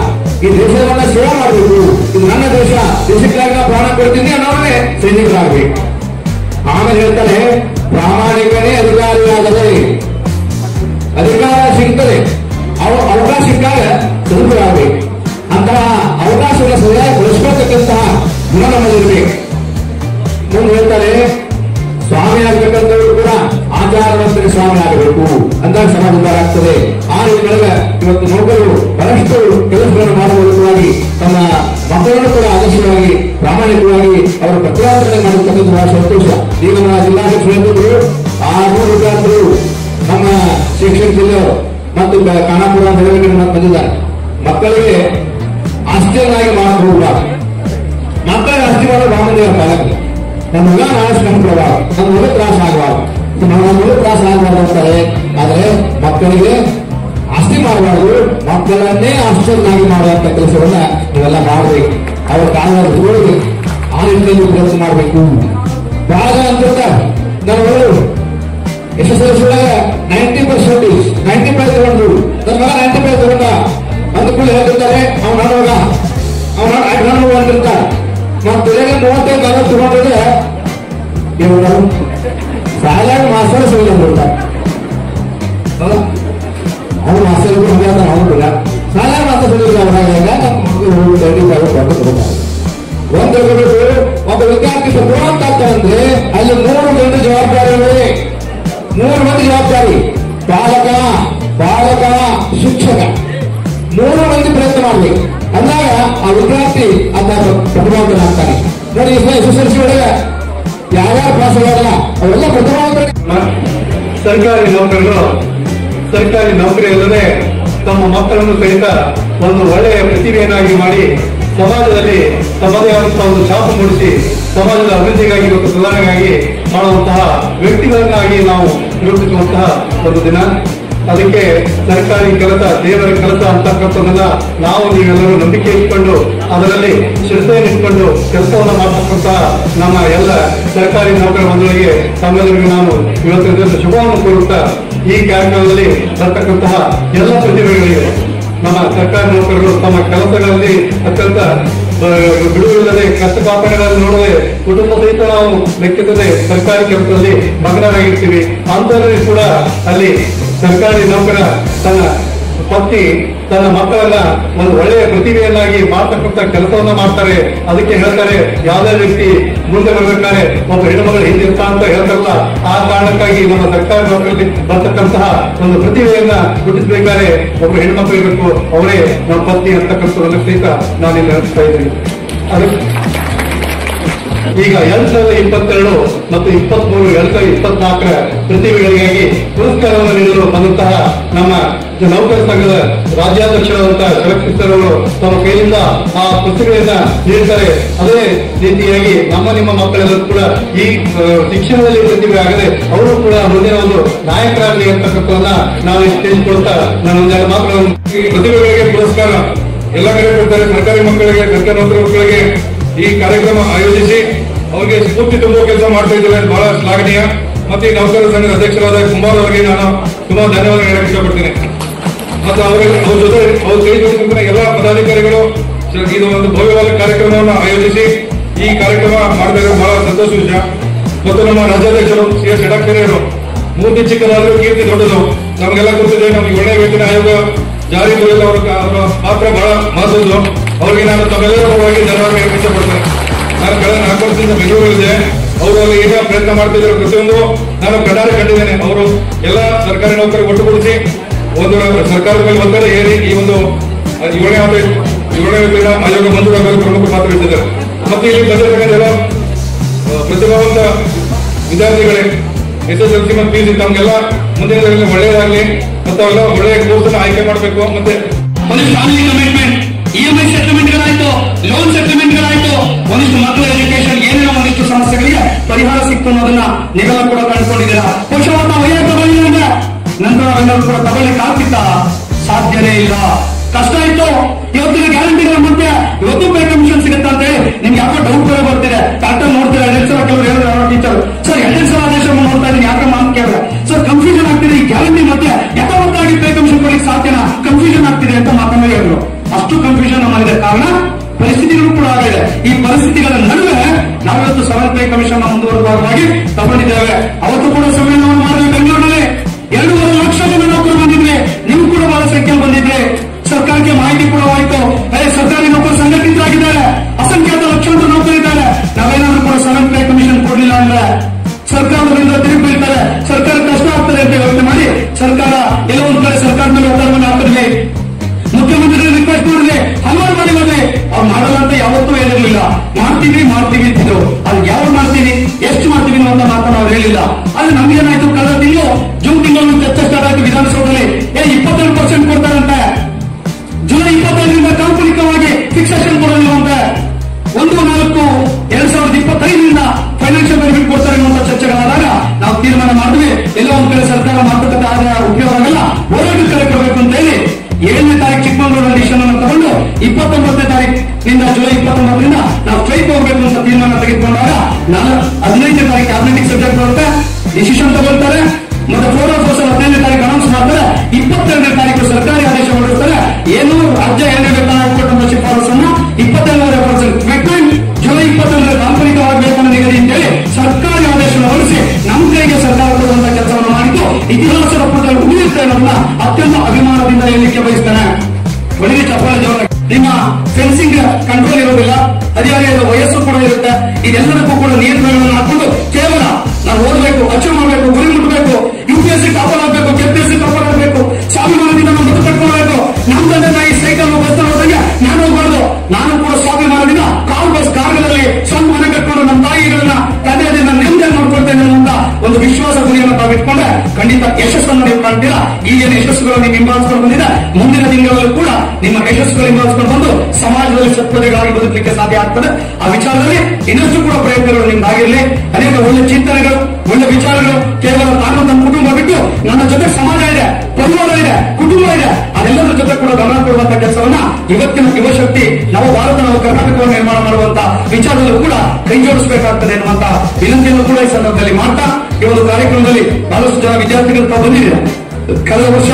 ಈ ದೇಶವನ್ನ ಸೇವೆ ಮಾಡಬೇಕು. ಇದು ನನ್ನ ದೇಶ, ದೇಶಕ್ಕಾಗಿ ನಾವು ಪ್ರಾಣ ಕೊಡ್ತೀನಿ ಅನ್ನೋದೇ ಸೈನಿಕರಾಗಬೇಕು. ಆಮೇಲೆ ಹೇಳ್ತಾರೆ, ಪ್ರಾಮಾಣಿಕನೇ ಅಧಿಕಾರಿಯಾದರೆ, ಅಧಿಕಾರ ಸಿಗ್ತದೆ, ಅವಕಾಶ ಸಿಕ್ಕಾಗ ಸದುಪಯೋಗಬೇಕು. ಅಂತಹ ಅವಕಾಶವನ್ನು ಸರಿಯಾಗಿ ಬಳಸ್ಕೊಳ್ತಕ್ಕಂತಹ ಗುಣ ನಮ್ಮಲ್ಲಿರ್ಬೇಕು. ಮುಂದೆ ಹೇಳ್ತಾರೆ, ಸ್ವಾಮಿ ಆಗ್ಬೇಕಂತವರು ಕೂಡ ಆಚಾರವಂತರಿಗೆ ಸ್ವಾಮಿ ಆಗಬೇಕು ಅಂದಾಗ ಸಮಾಜ ಆಗ್ತದೆ. ಆ ನಿಟ್ಟಿನೊಳಗೆ ಇವತ್ತು ನೌಕರರು ಬಹಳಷ್ಟು ಕೆಲಸಗಳನ್ನು ಮಾಡುವ ಮೂಲಕವಾಗಿ ತಮ್ಮ ಮಕ್ಕಳನ್ನು ಕೂಡ ಆದರ್ಶವಾಗಿ ಪ್ರಾಮಾಣಿಕವಾಗಿ ಅವರು ಪ್ರತಿಪಾದನೆ ಮಾಡತಕ್ಕಂಥ ಬಹಳ ಸಂತೋಷ. ಈಗ ನಮ್ಮ ಜಿಲ್ಲಾಧ್ಯಕ್ಷರು 600 ವಿದ್ಯಾರ್ಥಿಗಳು ನಮ್ಮ ಶಿಕ್ಷಣ ಜಿಲ್ಲೆ ಮತ್ತು ಖಾನಾಪುರ ಬಂದಿದ್ದಾರೆ. ಮಕ್ಕಳಿಗೆ ಆಸ್ತಿಯನ್ನಾಗಿ ಮಾಡಬಹುದಾದ ಮಕ್ಕಳಿಗೆ ಆಸ್ತಿ ಮಾಡೋ ಬಾಂಧವ್ಯ ಕಾಲಕ್ಕೆ ನಮ್ಮ ಮಗ ನಾಳೆ ಕಂಡುಕೊಡಬಾರ್ದು, ನಮ್ಮ ಮಗ ತ್ರಾಸ ಆಗಬಾರ್ದು, ನಮ್ಮ ಮಗ ತ್ರಾಸ ಆಗಬಾರ್ದು ಅಂತಾರೆ. ಆದರೆ ಮಕ್ಕಳಿಗೆ ಆಸ್ತಿ ಮಾಡಬಾರ್ದು, ಮಕ್ಕಳನ್ನೇ ಆಸ್ತಿಯನ್ನಾಗಿ ಮಾಡುವಂತ ಕೆಲಸವನ್ನ ನೀವೆಲ್ಲ ಮಾಡಬೇಕು. ಅವರ ಕಾಲದಲ್ಲಿ ತಗೊಳ್ಳಿ, ಆ ನಿಟ್ಟಿನಲ್ಲಿ ಪ್ರಯತ್ನ ಮಾಡಬೇಕು. ಬಹಳ ಅಂತ ನಾವು SSLC ಒಳಗೆ 90% ತಗೊಂಡು ನನ್ನ ಮಗ 95 ತಗೊಂಡ ಅಂದ್ಕೊಂಡು ಹೇಳ್ತಿರ್ತಾರೆ, ಅವ್ನು ನನ್ನ ಮಗ ಅಂತಿರ್ತಾರೆ. ಮತ್ತು 35-40 ತಗೊಂಡಿದ್ರೆ ಇವರು ಶಾಲೆಯಾಗ ಮಾಸ್ಟರ್ ಸಿಗಲ್ಲ. ಸರ್ಕಾರಿ ನೌಕರಿ ಅಲ್ಲದೆ ತಮ್ಮ ಮಕ್ಕಳನ್ನು ಸಹಿತ ಒಂದು ಒಳ್ಳೆಯ ಪ್ರತಿಭೆಯನ್ನಾಗಿ ಮಾಡಿ ಸಮಾಜದಲ್ಲಿ ತಮ್ಮದೇ ಆದಂತಹ ಒಂದು ಛಾಪು ಮೂಡಿಸಿ ಸಮಾಜದ ಅಭಿವೃದ್ಧಿಗಾಗಿ ಮತ್ತು ಸುಧಾರಣೆಗಾಗಿ ಮಾಡುವಂತಹ ವ್ಯಕ್ತಿಗಳನ್ನಾಗಿ ನಾವು ರೂಪಿಸುವಂತಹ ಒಂದು ದಿನ. ಅದಕ್ಕೆ ಸರ್ಕಾರಿ ಕೆಲಸ ದೇವರ ಕೆಲಸ ಅಂತಕ್ಕಂಥದ್ದನ್ನ ನಾವು ನೀವೆಲ್ಲರೂ ನಂಬಿಕೆ ಇಟ್ಕೊಂಡು ಅದರಲ್ಲಿ ಶ್ರದ್ಧೆಯನ್ನಿಟ್ಕೊಂಡು ಕೆಲಸವನ್ನು ಮಾಡತಕ್ಕಂತಹ ನಮ್ಮ ಎಲ್ಲ ಸರ್ಕಾರಿ ನೌಕರ ಬಂಧುಗಳಿಗೆ ತಮ್ಮೆಲ್ಲರಿಗೂ ನಾನು ಇವತ್ತಿನ ದಿವಸ ಶುಭವನ್ನು ಕೋರುತ್ತಾ ಈ ಕಾರ್ಯಕ್ರಮದಲ್ಲಿ ಬರ್ತಕ್ಕಂತಹ ಎಲ್ಲ ಪ್ರತಿಭೆಗಳಿಗೆ ನಮ್ಮ ಸರ್ಕಾರಿ ನೌಕರರು ತಮ್ಮ ಕೆಲಸಗಳಲ್ಲಿ ಅತ್ಯಂತ ಬಿಡುವಿಲ್ಲದೆ ಕಷ್ಟ ಕಾರ್ಪಣ್ಯಗಳನ್ನು ನೋಡದೆ ಕುಟುಂಬ ಸಹಿತ ನಾವು ಲೆಕ್ಕಿಸದೆ ಸರ್ಕಾರಿ ಕೆಲಸದಲ್ಲಿ ಮಗ್ನರಾಗಿರ್ತೀವಿ. ಅಂತರಲ್ಲಿ ಕೂಡ ಅಲ್ಲಿ ಸರ್ಕಾರಿ ನೌಕರ ತನ್ನ ಪತ್ನಿ ತನ್ನ ಮಕ್ಕಳನ್ನ ಒಂದು ಒಳ್ಳೆಯ ಪ್ರತಿಭೆಯನ್ನಾಗಿ ಮಾಡ್ತಕ್ಕಂಥ ಕೆಲಸವನ್ನ ಮಾಡ್ತಾರೆ. ಅದಕ್ಕೆ ಹೇಳ್ತಾರೆ, ಯಾವುದೇ ವ್ಯಕ್ತಿ ಮುಂದೆ ಬರಬೇಕಾದ್ರೆ ಒಬ್ಬ ಹೆಣ್ಣುಮಗಳು ಹಿಂದಿರ್ತ ಅಂತ ಹೇಳ್ತಾರಲ್ಲ, ಆ ಕಾರಣಕ್ಕಾಗಿ ನಮ್ಮ ಸರ್ಕಾರಿ ನೌಕರಲ್ಲಿ ಬರ್ತಕ್ಕಂತಹ ಒಂದು ಪ್ರತಿಭೆಯನ್ನ ಗುರುತಿಸಬೇಕಾದ್ರೆ ಒಬ್ಬ ಹೆಣ್ಮಕ್ಳು ಇರಬೇಕು, ಅವರೇ ನಮ್ಮ ಪತ್ನಿ ಅಂತಕ್ಕಂಥದ್ದನ್ನು ಸಹಿತ ನಾನಿಲ್ಲಿ ಹೇಳ್ತಾ ಇದ್ದೀನಿ. ಈಗ 2022 ಮತ್ತು 23 2024 ಪ್ರತಿಭೆಗಳಿಗಾಗಿ ಪುರಸ್ಕಾರವನ್ನು ನೀಡಲು ಬಂದಂತಹ ನಮ್ಮ ನೌಕರ ಸಂಘದ ರಾಜ್ಯಾಧ್ಯಕ್ಷರಾದಂತಹ ಶರತ್ ಅವರು ತಮ್ಮ ಕೈಯಿಂದ ಆ ಪುಸ್ತಕಗಳನ್ನ ನೀಡುತ್ತಾರೆ. ಅದೇ ರೀತಿಯಾಗಿ ನಿಮ್ಮ ಮಕ್ಕಳೆಲ್ಲರೂ ಕೂಡ ಈ ಶಿಕ್ಷಣದಲ್ಲಿ ಪ್ರತಿಭೆ ಆಗದೆ ಅವರು ಕೂಡ ಮುಂದಿನ ಒಂದು ನಾಯಕರಾಗಲಿ ಅಂತಕ್ಕಂಥವನ್ನ ನಾವು ತಿಳಿಸಿಕೊಳ್ತಾ ನಾನು ಒಂದೆರಡು ಮಾತುಗಳನ್ನು. ಪ್ರತಿಭೆಗಳಿಗೆ ಪುರಸ್ಕಾರ ಎಲ್ಲ ಕಡೆ ಕೊಡ್ತಾರೆ. ಸರ್ಕಾರಿ ಮಕ್ಕಳಿಗೆ, ಸರ್ಕಾರಿ ನೌಕರ ಮಕ್ಕಳಿಗೆ ಈ ಕಾರ್ಯಕ್ರಮ ಆಯೋಜಿಸಿ ಅವರಿಗೆ ಸ್ಫೂರ್ತಿ ತುಂಬುವ ಕೆಲಸ ಮಾಡ್ತಾ ಇದ್ದೇವೆ. ಬಹಳ ಶ್ಲಾಘನೀಯ. ಮತ್ತೆ ಈ ನೌಕರ ಸಂಘದ ಅಧ್ಯಕ್ಷರಾದ ಕುಮಾರ್ ಅವರಿಗೆ ನಾನು ತುಂಬಾ ಧನ್ಯವಾದ ಹೇಳಕ್ಕೆ ಇಷ್ಟಪಡ್ತೀನಿ. ಮತ್ತು ಅವ್ರ ಜೊತೆ ಅವ್ರು ಕೈ ಜೋಡಿಸಿದ ಎಲ್ಲ ಪದಾಧಿಕಾರಿಗಳು ಇದು ಒಂದು ಭವ್ಯವಾದ ಕಾರ್ಯಕ್ರಮವನ್ನು ಆಯೋಜಿಸಿ ಈ ಕಾರ್ಯಕ್ರಮ ಮಾಡಿದಾಗ ಬಹಳ ಸಂತೋಷ ವಿಷಯ. ಮತ್ತು ನಮ್ಮ ರಾಜ್ಯಾಧ್ಯಕ್ಷರು CS ಯಡಾಕ್ಷರಿಯವರು ಮೂರ್ತಿ ಚಿಕ್ಕದಾದರೂ ಕೀರ್ತಿ ದೊಡ್ಡದು. ನಮಗೆಲ್ಲ ಗೊತ್ತಿದೆ, ನಮ್ಗೆ ಒಳ್ಳೆಯ ವೇತನ ಆಯೋಗ ಜಾರಿ ತರಲು ಅವರ ಪಾತ್ರ ಬಹಳ ಮಹತ್ವದ್ದು. ಅವರಿಗೆ ನಾನು ತಮ್ಮೆಲ್ಲರ ಪರವಾಗಿ ಧನ್ಯವಾದ ಹೇಳಕ್ಕೆ ಇಷ್ಟಪಡ್ತೇನೆ. ನಾನು ಕಳೆದ 4 ವರ್ಷದಿಂದ ಬೆಂಗಳೂರಲ್ಲಿದೆ. ಅವರು ಅಲ್ಲಿ ಏನೇ ಪ್ರಯತ್ನ ಮಾಡ್ತಿದ್ದಾರೆ ಪ್ರತಿಯೊಂದು ನಾನು ಕಣ್ಣಾರೆ ಕಂಡಿದ್ದೇನೆ. ಅವರು ಎಲ್ಲ ಸರ್ಕಾರಿ ನೌಕರಿಗೆ ಒಟ್ಟುಗೂಡಿಸಿ ಒಂದು ಸರ್ಕಾರದ ಮೇಲೆ ಒತ್ತಡ ಏರಿ ಈ ಒಂದು 7ನೇ ವೇತನ ಆಯೋಗ ಮಂಜೂರಾಗಲು ಪ್ರಮುಖ ಪಾತ್ರ ವಹಿಸಿದ್ದಾರೆ. ಮತ್ತೆ ಇಲ್ಲಿ ಬಂದಿರತಕ್ಕಂಥ ಪ್ರತಿಭಾವಂತ ವಿದ್ಯಾರ್ಥಿಗಳೇ, SSLC ಮತ್ತು PUC ತಮ್ಗೆಲ್ಲ ಮುಂದಿನ ದಿನಗಳಲ್ಲಿ ಒಳ್ಳೆಯದಾಗಲಿ ಮತ್ತು ಅವೆಲ್ಲ ಒಳ್ಳೆಯ ಕೋರ್ಸ್ ಅನ್ನು ಆಯ್ಕೆ ಮಾಡಬೇಕು. ಮತ್ತೆ ಒಂದಿಷ್ಟು ಫ್ಯಾಮಿಲಿ ಕಮಿಟ್ಮೆಂಟ್, EMI ಸೆಟಲ್ಮೆಂಟ್ಗಳಾಯ್ತು, ಲೋನ್ ಸೆಟಲ್ಮೆಂಟ್ಗಳಾಯ್ತು, ಒಂದಿಷ್ಟು ಮಕ್ಕಳ ಎಜುಕೇಶನ್ ಏನೇನೋ ಒಂದಿಷ್ಟು ಸಮಸ್ಯೆಗಳಿಗೆ ಪರಿಹಾರ ಸಿಕ್ತು ಅನ್ನೋದನ್ನ ನೀವೆಲ್ಲ ಕೂಡ ಕಂಡುಕೊಂಡಿದ್ದೀರಾ. ಪುರುಷವಾದ ವೈಯಕ್ತ ಬಂದಿದೆ, ನಂತರ ನಾವೆಲ್ಲರೂ ಕೂಡ ತಗೊಳ್ಳಿಕ್ಕೆ ಆಗ್ತಿತ್ತ? ಸಾಧ್ಯನೇ ಇಲ್ಲ. ಕಷ್ಟ ಇತ್ತು. ಇವತ್ತಿನ ಗ್ಯಾರಂಟಿಗಳ ಮಧ್ಯೆ ಇವತ್ತು ಪೇ ಕಮಿಷನ್ ಸಿಗುತ್ತೆ ಅಂತ ಹೇಳಿ ನಿಮ್ಗೆ ಯಾಕೋ ಡೌಟ್ ಬೇರೆ ಬರ್ತಿದೆ. ಕರೆಕ್ಟಾಗಿ ನೋಡ್ತೀರಾ? 2 ಸಲ ಕೆಲವರು ಹೇಳಿದ್ರು ಟೀಚರ್, ಸರ್ 2 ಸಲ ಆದೇಶ ನೋಡ್ತಾ ಇದ್ದೀನಿ, ಯಾಕೆ ಮಾತು ಕೇಳಿದ್ರೆ ಸರ್ ಕನ್ಫ್ಯೂಷನ್ ಆಗ್ತಿದೆ. ಈ ಗ್ಯಾರಂಟಿ ಮಧ್ಯೆ ಯಥಾವತ್ತಾಗಿ ಪೇ ಕಮಿಷನ್ ಕೊಡ್ಲಿಕ್ಕೆ ಸಾಧ್ಯನಾ? ಕನ್ಫ್ಯೂಷನ್ ಆಗ್ತಿದೆ ಅಂತ ಮಾತನ್ನ ಹೇಳಿದ್ರು. ಅಷ್ಟು ಕನ್ಫ್ಯೂಷನ್ ನಮ್ಮಲ್ಲಿದೆ. ಕಾರಣ ಪರಿಸ್ಥಿತಿಗಳು ಕೂಡ ಆಗಿದೆ. ಈ ಪರಿಸ್ಥಿತಿಗಳ ನಡುವೆ ನಾವಿವತ್ತು 7th ಪೇ ಕಮಿಷನ್ ಮುಂದುವರೆದವಾಗಿ ತಗೊಂಡಿದ್ದೇವೆ. ಅವತ್ತು ಕೂಡ ಸಮ್ಮೇಳನವನ್ನು ಮಾಡಿದ್ವಿ ಬೆಂಗಳೂರಿನಲ್ಲಿ. 2.5 ಲಕ್ಷ ಜನ ನೌಕರು ಬಂದಿದ್ರೆ, ನೀವು ಕೂಡ ಬಹಳ ಸಂಖ್ಯೆ ಬಂದಿದ್ರೆ. ಸರ್ಕಾರಕ್ಕೆ ಮಾಹಿತಿ ಕೂಡ ಆಯ್ತು, ಸರ್ಕಾರಿ ನೌಕರು ಸಂಘಟಿತರಾಗಿದ್ದಾರೆ, ಅಸಂಖ್ಯಾತ ಲಕ್ಷಾಂತರ ನೌಕರಿದ್ದಾರೆ. ನಾವೇನಾದ್ರೂ ಕೂಡ 7th ಪೇ ಕಮಿಷನ್ ಕೊಡ್ಲಿಲ್ಲ ಅಂದ್ರೆ ಸರ್ಕಾರದಿಂದ ತಿರುಗಿ ಬೀಳ್ತಾರೆ, ಸರ್ಕಾರ ಕಷ್ಟ ಆಗ್ತದೆ ಅಂತ ಯೋಚನೆ ಮಾಡಿ ಸರ್ಕಾರ ಎಲ್ಲ ಒಂದ್ ಕಡೆ ಸರ್ಕಾರದ ಮೇಲೆ ಒತ್ತಡವನ್ನು ಹಾಕಿದ್ವಿ. ಮುಖ್ಯಮಂತ್ರಿ ರಿಕ್ವೆಸ್ಟ್ ಮಾಡಿದ್ರೆ ಹಲವಾರು ಮಾಡಿದ್ರೆ ಅವ್ರು ಮಾಡಲ್ಲ ಅಂತ ಯಾವತ್ತೂ ಹೇಳಿರಲಿಲ್ಲ. ಮಾಡ್ತೀವಿ ಅಂತಿದ್ರು. ಅದು ಯಾವಾಗ ಮಾಡ್ತೀವಿ, ಎಷ್ಟು ಮಾಡ್ತೀವಿ ಅಂತ ಮಾತನ್ನು ಅವ್ರು ಹೇಳಿಲ್ಲ. ಆದ್ರೆ ನಮ್ಗೇನಾಯ್ತು, ಕಳೆದ ತಿಂಗಳು ಜೂನ್ ತಿಂಗಳು ಚರ್ಚೆ ಸ್ಟಾರ್ಟ್ ಆಯ್ತು ವಿಧಾನಸೌಧದಲ್ಲಿ. 22% ಕೊಡ್ತಾರಂತೆ. ಜುಲೈ 25ರಿಂದ ಕಾಲ್ಪನಿಕವಾಗಿ ಫಿಕ್ಸೇಷನ್ ಕೊಡಲಿರುವಂತೆ 1/4/2025ರಿಂದ ಫೈನಾನ್ಷಿಯಲ್ ಬೆನಿಫಿಟ್ ಕೊಡ್ತಾರೆ ಅನ್ನುವಂಥ ಚರ್ಚೆಗಳಾದಾಗ ನಾವು ತೀರ್ಮಾನ ಮಾಡಿದ್ವಿ, ಎಲ್ಲ ಒಂದ್ ಕಡೆ ಸರ್ಕಾರ ಮಾತುಕತೆ ಆದ್ರೆ ಉಪಯೋಗ ಆಗಲ್ಲ, ಹೋರಾಟದ ಕಡೆ ಕೊಡಬೇಕು ಅಂತ ಹೇಳಿ 7ನೇ ತಾರೀಕು ಚಿಕ್ಕಮಗಳೂರಲ್ಲಿ ಡಿಸಿಷನ್ ಅನ್ನು ತಗೊಂಡು 29ನೇ ತಾರೀಕಿನಿಂದ ಜುಲೈ 29ರಿಂದ ನಾವು ಸ್ಟ್ರೈಕ್ ಹೋಗಬೇಕು ಅಂತ ತೀರ್ಮಾನ ತೆಗೆದುಕೊಂಡಾಗ 15ನೇ ತಾರೀಕು ಕ್ಯಾಬಿನೆಟ್ ಸಬ್ಜೆಕ್ಟ್ ಬರುತ್ತೆ, ಡಿಸಿಷನ್ ತಗೊಳ್ತಾರೆ. ಮತ್ತೆ 4 15ನೇ ತಾರೀಕು ಅನೌನ್ಸ್ ಮಾಡ್ತಾರೆ. 22ನೇ ತಾರೀಕು ಸರ್ಕಾರಿ ಆದೇಶ ಹೊರಡಿಸ್ತಾರೆ. ಏನು ರಾಜ್ಯ 7ನೇ ವೇತನ ಕೊಟ್ಟಂತ ಶಿಫಾರಸನ್ನು 22% ಜುಲೈ 22ರ ಕಾಲ್ಪನಿಕವಾಗಿ ವೇತನ ನಿಗದಿ ಅಂತೇಳಿ ಸರ್ಕಾರಿ ಆದೇಶವನ್ನು ಹೊರಡಿಸಿ ನಮ್ಮ ಕೈಗೆ ಸರ್ಕಾರ ಕೊಡುವಂತ ಕೆಲಸವನ್ನು ಮಾಡಿದ್ದು ಇತಿಹಾಸದ ಪುಟದಲ್ಲಿ ಉಳಿಯುತ್ತೆ ಅನ್ನೋದನ್ನ ಅತ್ಯಂತ ಅಭಿಮಾನದಿಂದ ಹೇಳಲಿಕ್ಕೆ ಬಯಸ್ತಾನೆ. ಒಳ್ಳೆಯ ಚಪ್ಪಾಳೆ ಜೋರ. ನಿಮ್ಮ ಫೆನ್ಸಿಂಗ್ ಕಂಟ್ರೋಲ್ ಇರೋದಿಲ್ಲ, ಅಧಿಕಾರಿಗಳ ವಯಸ್ಸು ಕೂಡ ಇರುತ್ತೆ. ಇದೆಲ್ಲದಕ್ಕೂ ಕೂಡ ನಿಯಂತ್ರಣಗಳನ್ನು ಹಾಕೊಂಡು ಕೇವಲ ನಾವು ಓದಬೇಕು, ಅಚೀವ್ ಮಾಡಬೇಕು, ಗುರಿ ಮುಟ್ಟಬೇಕು, UPSC ಖಂಡಿತ ಯಶಸ್ಸನ್ನು ನೀವು ಕಾಣ್ತೀರಾ. ಈಗೇನು ಯಶಸ್ಸುಗಳನ್ನು ನೀವು ಹಿಂಬಾಲಿಸ್ಕೊಂಡು ಬಂದಿದೆ, ಮುಂದಿನ ದಿನಗಳಲ್ಲೂ ಕೂಡ ನಿಮ್ಮ ಯಶಸ್ಸುಗಳು ಹಿಂಬಾಲಿಸ್ಕೊಂಡು ಬಂದು ಸಮಾಜದಲ್ಲಿ ಸತ್ಪ್ರಜೆಗಳಾಗಿ ಬದುಕಲಿಕ್ಕೆ ಸಾಧ್ಯ ಆಗ್ತದೆ. ಆ ವಿಚಾರದಲ್ಲಿ ಇನ್ನಷ್ಟು ಕೂಡ ಪ್ರಯತ್ನಗಳು ನಿಮ್ದಾಗಿರಲಿ. ಅನೇಕ ಒಳ್ಳೆ ಚಿಂತನೆಗಳು, ಒಳ್ಳೆ ವಿಚಾರಗಳು, ಕೇವಲ ನಾನು ನನ್ನ ಕುಟುಂಬ ಬಿಟ್ಟು ನನ್ನ ಜೊತೆ ಸಮಾಜ ಇದೆ, ಪರಿವಾರ ಇದೆ, ಕುಟುಂಬ ಇದೆ, ಅದೆಲ್ಲರ ಜೊತೆ ಕೂಡ ಗಮನ ಕೊಡುವಂತ ಕೆಲಸವನ್ನ ಇವತ್ತಿನ ಯುವಶಕ್ತಿ ನವ ಭಾರತ ನವ ಕರ್ನಾಟಕವನ್ನು ನಿರ್ಮಾಣ ಮಾಡುವಂತ ವಿಚಾರದಲ್ಲೂ ಕೂಡ ಕೈ ಜೋಡಿಸಬೇಕಾಗ್ತದೆ ಎನ್ನುವಂತ ವಿನಂತಿಯನ್ನು ಕೂಡ ಈ ಸಂದರ್ಭದಲ್ಲಿ ಮಾಡ್ತಾ, ಈ ಒಂದು ಕಾರ್ಯಕ್ರಮದಲ್ಲಿ ಬಹಳಷ್ಟು ಜನ ವಿದ್ಯಾರ್ಥಿಗಳು ತಾವು ಬಂದಿದ್ದೀರಾ. ಕಳೆದ ವರ್ಷ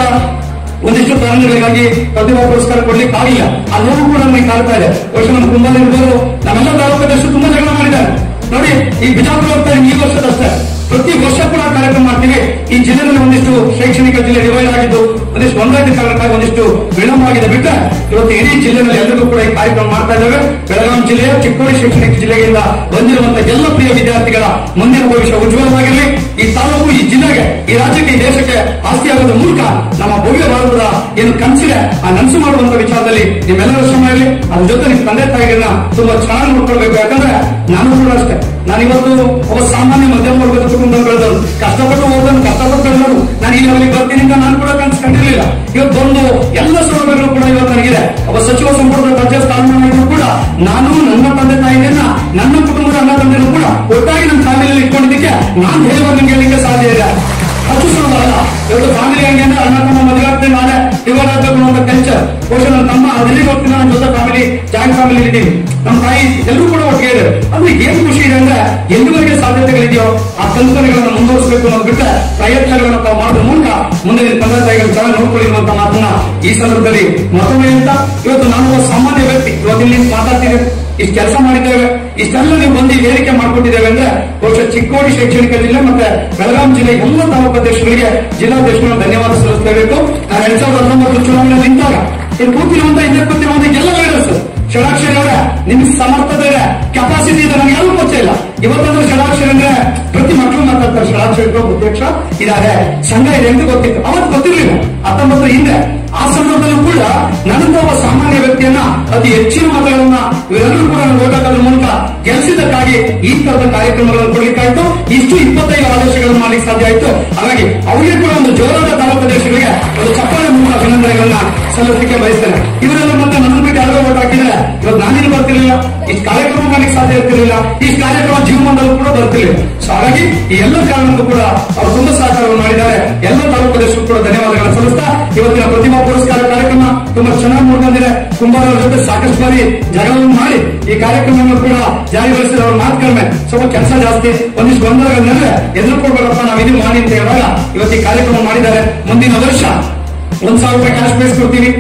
ಒಂದಿಷ್ಟು ಕಾರಣಗಳಿಗಾಗಿ ಪ್ರತಿಭಾ ಪುರಸ್ಕಾರ ಕೊಡ್ಲಿಕ್ಕೆ ಆಗಿಲ್ಲ. ಆ ನೋವು ಕೂಡ ನಮಗೆ ಕಾಡ್ತಾ ಇದೆ. ವರ್ಷ ನಮ್ಮ ಕುಂಬಲ್ಲಿ ಇರ್ಬೋದು, ನಮ್ಮೆಲ್ಲ ತಾಲೂಕದಷ್ಟು ತುಂಬಾ ಜಗಳ ಮಾಡಿದ್ದಾರೆ ನೋಡಿ. ಈ ಬಿಜಾಪುರ ಹೋಗ್ತಾ ಈ ವರ್ಷದಷ್ಟೇ ಪ್ರತಿ ವರ್ಷ ಕೂಡ ಕಾರ್ಯಕ್ರಮ ಮಾಡ್ತೀವಿ. ಈ ಜಿಲ್ಲೆಯಲ್ಲಿ ಒಂದಿಷ್ಟು ಶೈಕ್ಷಣಿಕ ಜಿಲ್ಲೆ ಡಿವೈಡ್ ಆಗಿದ್ದು, ಒಂದಿಷ್ಟು ಒಂದಾಯ್ತು ಕಾರಣಕ್ಕಾಗಿ ಒಂದಿಷ್ಟು ವಿಳಂಬ ಆಗಿದೆ ಬಿಟ್ಟರೆ ಇವತ್ತು ಇಡೀ ಜಿಲ್ಲೆಯಲ್ಲಿ ಎಲ್ಲರಿಗೂ ಕೂಡ ಈ ಕಾರ್ಯಕ್ರಮ ಮಾಡ್ತಾ ಇದ್ದೇವೆ. ಬೆಳಗಾವಿ ಜಿಲ್ಲೆಯ ಚಿಕ್ಕೋಡಿ ಶೈಕ್ಷಣಿಕ ಜಿಲ್ಲೆಯಿಂದ ಬಂದಿರುವಂತಹ ಎಲ್ಲ ಪ್ರಿಯ ವಿದ್ಯಾರ್ಥಿಗಳ ಮುಂದಿನ ಭವಿಷ್ಯ ಉಜ್ವಲವಾಗಿರಲಿ. ಈ ತಾಲೂಕು, ಈ ಜಿಲ್ಲೆಗೆ, ಈ ರಾಜ್ಯಕ್ಕೆ, ಈ ದೇಶಕ್ಕೆ ಆಸ್ತಿಯಾಗೋದ್ರ ಮೂಲಕ ನಮ್ಮ ಭವ್ಯ ಭಾರತದ ಏನು ಕನಸಿದೆ ಆ ನನಸು ಮಾಡುವಂತ ವಿಚಾರದಲ್ಲಿ ನಿಮ್ಮೆಲ್ಲರ ಶ್ರಮ ಇರಲಿ. ಅದ್ರ ಜೊತೆ ನಿಮ್ಮ ತಂದೆ ತಾಯಿಗಳನ್ನ ತುಂಬಾ ಚೆನ್ನಾಗಿ ನೋಡ್ಕೊಳ್ಬೇಕು. ಯಾಕಂದ್ರೆ ನಾನು ಕೂಡ ಅಷ್ಟೇ, ನಾನಿವತ್ತು ಒಬ್ಬ ಸಾಮಾನ್ಯ ಮಧ್ಯಮ ವರ್ಗದ ಕುಟುಂಬದಲ್ಲಿ ಬೆಳೆದವರು, ಕಷ್ಟಪಟ್ಟು ಓದೋದು, ಕಷ್ಟಪಟ್ಟು ಬೆಳೆದವರು. ನಾನು ಈ ಲೆವೆಲ್ಗೆ ಬರ್ತೀನಿ ಅಂತ ನಾನು ಕೂಡ ಕನಸ್ಕೊಂಡಿರ್ಲಿಲ್ಲ. ಇವತ್ತು ಬಂದು ಎಲ್ಲ ಸೌಲಭ್ಯಗಳು ಕೂಡ ಇವತ್ತು ನನಗಿದೆ. ಒಬ್ಬ ಸಚಿವ ಸಂಪುಟದ ದರ್ಜೆ ಸ್ಥಾನಮಾನ ಇದ್ರು ಕೂಡ ನಾನು ನನ್ನ ತಂದೆ ತಾಯಿಗಳನ್ನ, ನನ್ನ ಕುಟುಂಬದ ಅಣ್ಣ ತಂದೆನೂ ಕೂಡ ಒಟ್ಟಾಗಿ ನನ್ನ ಫ್ಯಾಮಿಲಿಯಲ್ಲಿ ಇಟ್ಕೊಂಡಿದ್ದಕ್ಕೆ ನಾನು ಧೈರ್ಯವಾಗಿ ನಿಮ್ಗೆ ಹೇಳಲಿಕ್ಕೆ ಸಾಧ್ಯ ಇದೆ. ಅಷ್ಟು ಸುಲಭವಲ್ಲ. ಇವತ್ತು ಫ್ಯಾಮಿಲಿ ಹೆಂಗೆ ಅಂದ್ರೆ ಅಣ್ಣ ತಮ್ಮ ಮದುವೆ ಆಗ್ತದೆ, ನಾಳೆ ಡಿವೈಡ್ ಆಗಬೇಕು ಅಂತ ಕಲ್ಚರ್. ಬಹುಶಃ ನನ್ನ ತಮ್ಮ ಅದಿಲ್ಲಿ ಹೋಗ್ತೀನಿ, ನನ್ನ ಜೊತೆ ಫ್ಯಾಮಿಲಿ, ಜಾಯಿಂಟ್ ಫ್ಯಾಮಿಲಿ ಇದ್ದೀವಿ. ನಮ್ಮ ತಾಯಿ ಎಲ್ಲರೂ ಕೂಡ ಒಟ್ಟಿಗೆ ಇದೆ. ಅಂದ್ರೆ ಏನ್ ಖುಷಿ ಇದೆ ಅಂದ್ರೆ ಎಲ್ಲಿವರೆಗೆ ಸಾಧ್ಯತೆಗಳಿದೆಯೋ ಆ ಕಲ್ಪನೆಗಳನ್ನು ಮುಂದುವರಿಸಬೇಕು ಅನ್ನೋದು ಬಿಟ್ಟರೆ ಪ್ರಯತ್ನಗಳನ್ನು ತಾವು ಮಾಡೋದ್ರ ಮೂಲಕ ಮುಂದೆ ತಂದೆ ತಾಯಿಗಳು ಚೆನ್ನಾಗಿ ನೋಡ್ಕೊಳ್ಳಿರುವಂತ ಮಾತನ್ನ ಈ ಸಂದರ್ಭದಲ್ಲಿ ಮತ್ತೊಮ್ಮೆ ಅಂತ, ಇವತ್ತು ನಾನು ಒಬ್ಬ ಸಾಮಾನ್ಯ ವ್ಯಕ್ತಿ, ಇವತ್ತು ಇಲ್ಲಿ ಮಾತಾಡ್ತಿದ್ದೇವೆ, ಇಷ್ಟು ಕೆಲಸ ಮಾಡಿದ್ದೇವೆ, ಇಷ್ಟೆಲ್ಲ ನೀವು ಬಂದು ಏರಿಕೆ ಮಾಡ್ಕೊಟ್ಟಿದ್ದೇವೆ ಅಂದ್ರೆ ಬಹುಶಃ ಚಿಕ್ಕೋಡಿ ಶೈಕ್ಷಣಿಕ ಜಿಲ್ಲೆ ಮತ್ತೆ ಬೆಳಗಾವಿ ಜಿಲ್ಲೆ ಎಲ್ಲ ತಾಲೂಕು ಅಧ್ಯಕ್ಷರಿಗೆ, ಜಿಲ್ಲಾಧ್ಯಕ್ಷರಿಗೆ ಧನ್ಯವಾದ ಸಲ್ಲಿಸಲೇಬೇಕು. ನಾನು 2019 ಚುನಾವಣೆಯಲ್ಲಿ ನಿಂತಾಗ ಇಲ್ಲಿ ಕೂತಿರುವಂತ, ಹಿಂದೆ ಕೂತಿರುವಂತ ಎಲ್ಲ ಲೀಡರ್ಸ್, ಷಡಾಕ್ಷರಿ ಅವರ ನಿಮ್ಗೆ ಸಮರ್ಥತೆ ಇದೆ, ಕೆಪಾಸಿಟಿ ಇದೆ, ನನಗೆ ಯಾರು ಗೊತ್ತೇ ಇಲ್ಲ. ಇವತ್ತಂದ್ರೆ ಷಡಾಕ್ಷರಿ ಅಂದ್ರೆ ಪ್ರತಿ ಮಕ್ಕಳು ಮಾತಾಡ್ತಾರೆ, ಷಡಾಕ್ಷರಿ ಅಧ್ಯಕ್ಷ ಇದಾರೆ, ಸಂಘ ಇದೆ ಅಂತ ಗೊತ್ತಿತ್ತು. ಅವತ್ತು ಗೊತ್ತಿರಲಿಲ್ಲ 19 ಹಿಂದೆ. ಆ ಸಂದರ್ಭದಲ್ಲೂ ಕೂಡ ನನ್ನಂತ ಒಬ್ಬ ಸಾಮಾನ್ಯ ವ್ಯಕ್ತಿಯನ್ನ ಅತಿ ಹೆಚ್ಚಿನ ಮತಗಳನ್ನ ಇವರೆಲ್ಲರೂ ಕೂಡ ಓಟ್ ಹಾಕೋದ್ರ ಮೂಲಕ ಗೆಲ್ಲಿಸಿದ್ದಕ್ಕಾಗಿ ಈ ತರದ ಕಾರ್ಯಕ್ರಮಗಳನ್ನು ಕೊಡ್ಲಿಕ್ಕಾಯ್ತು. ಇಷ್ಟು 25 ಆದೇಶಗಳನ್ನು ಮಾಡ್ಲಿಕ್ಕೆ ಸಾಧ್ಯ ಆಯ್ತು. ಹಾಗಾಗಿ ಅವರಿಗೆ ಕೂಡ ಒಂದು ಜೋರಾದ ತಾಲೂಕು ಅಧ್ಯಕ್ಷರಿಗೆ ಒಂದು ಚಪ್ಪಾಳೆ ಮೂಲಕ ಅಭಿನಂದನೆಗಳನ್ನ ಸಲ್ಲಿಸಲಿಕ್ಕೆ ಬಯಸ್ತೇನೆ. ಇವರೆಲ್ಲ ಮತ್ತೆ ನನ್ನ ಬಿಟ್ಟು ಯಾರೋ ಓಟ್ ಹಾಕಿದ್ರೆ ಇವತ್ತು ನಾನೇನು ಬರ್ತಿರ್ಲಿಲ್ಲ, ಇಷ್ಟು ಕಾರ್ಯಕ್ರಮ ಮಾಡ್ಲಿಕ್ಕೆ ಸಾಧ್ಯ ಇರ್ತಿರ್ಲಿಲ್ಲ, ಇಷ್ಟು ಕಾರ್ಯಕ್ರಮ ಜೀವಮಾನದಲ್ಲೂ ಕೂಡ ಬರ್ತಿರ್ಲಿಲ್ಲ. ಸೊ ಹಾಗಾಗಿ ಈ ಎಲ್ಲ ಕಾರಣಕ್ಕೂ ಕೂಡ ಅವರು ತುಂಬ ಸಹಕಾರವನ್ನು ಮಾಡಿದ್ದಾರೆ. ಎಲ್ಲ ತಾಲೂಕು ಅಧ್ಯಕ್ಷರು ಕೂಡ ಧನ್ಯವಾದಗಳನ್ನು ಸಲ್ಲಿಸ್ತಾ, ಇವತ್ತಿನ ಪ್ರತಿಭಾ ಪುರಸ್ಕಾರ ಕಾರ್ಯಕ್ರಮ ತುಂಬಾ ಚೆನ್ನಾಗಿ ಮೂಡಿಬಂದಿದೆ. ಕುಂಬಾರವರ ಜೊತೆ ಸಾಕಷ್ಟು ಬಾರಿ ಜಗಳವನ್ನು ಮಾಡಿ ಈ ಕಾರ್ಯಕ್ರಮವನ್ನು ಕೂಡ ಜಾರಿಗೊಳಿಸಿದ ಅವ್ರ ಮಾತು ಕಡಿಮೆ, ಸ್ವಲ್ಪ ಕೆಲಸ ಜಾಸ್ತಿ, ಒಂದಿಷ್ಟು ಗೊಂದಲಗಳ ನಡುವೆ ಎದುರುಕೊಳ್ಬೇಕಪ್ಪ ನಾವು ಇದು ಮಾಡಿ ಅಂತ ಹೇಳುವಾಗ ಇವತ್ತು ಈ ಕಾರ್ಯಕ್ರಮ ಮಾಡಿದ್ದಾರೆ. ಮುಂದಿನ ವರ್ಷ 1,000 ರೂಪಾಯಿ ಕ್ಯಾಶ್ ಪ್ರೈಸ್ ಕೊಡ್ತೀವಿ,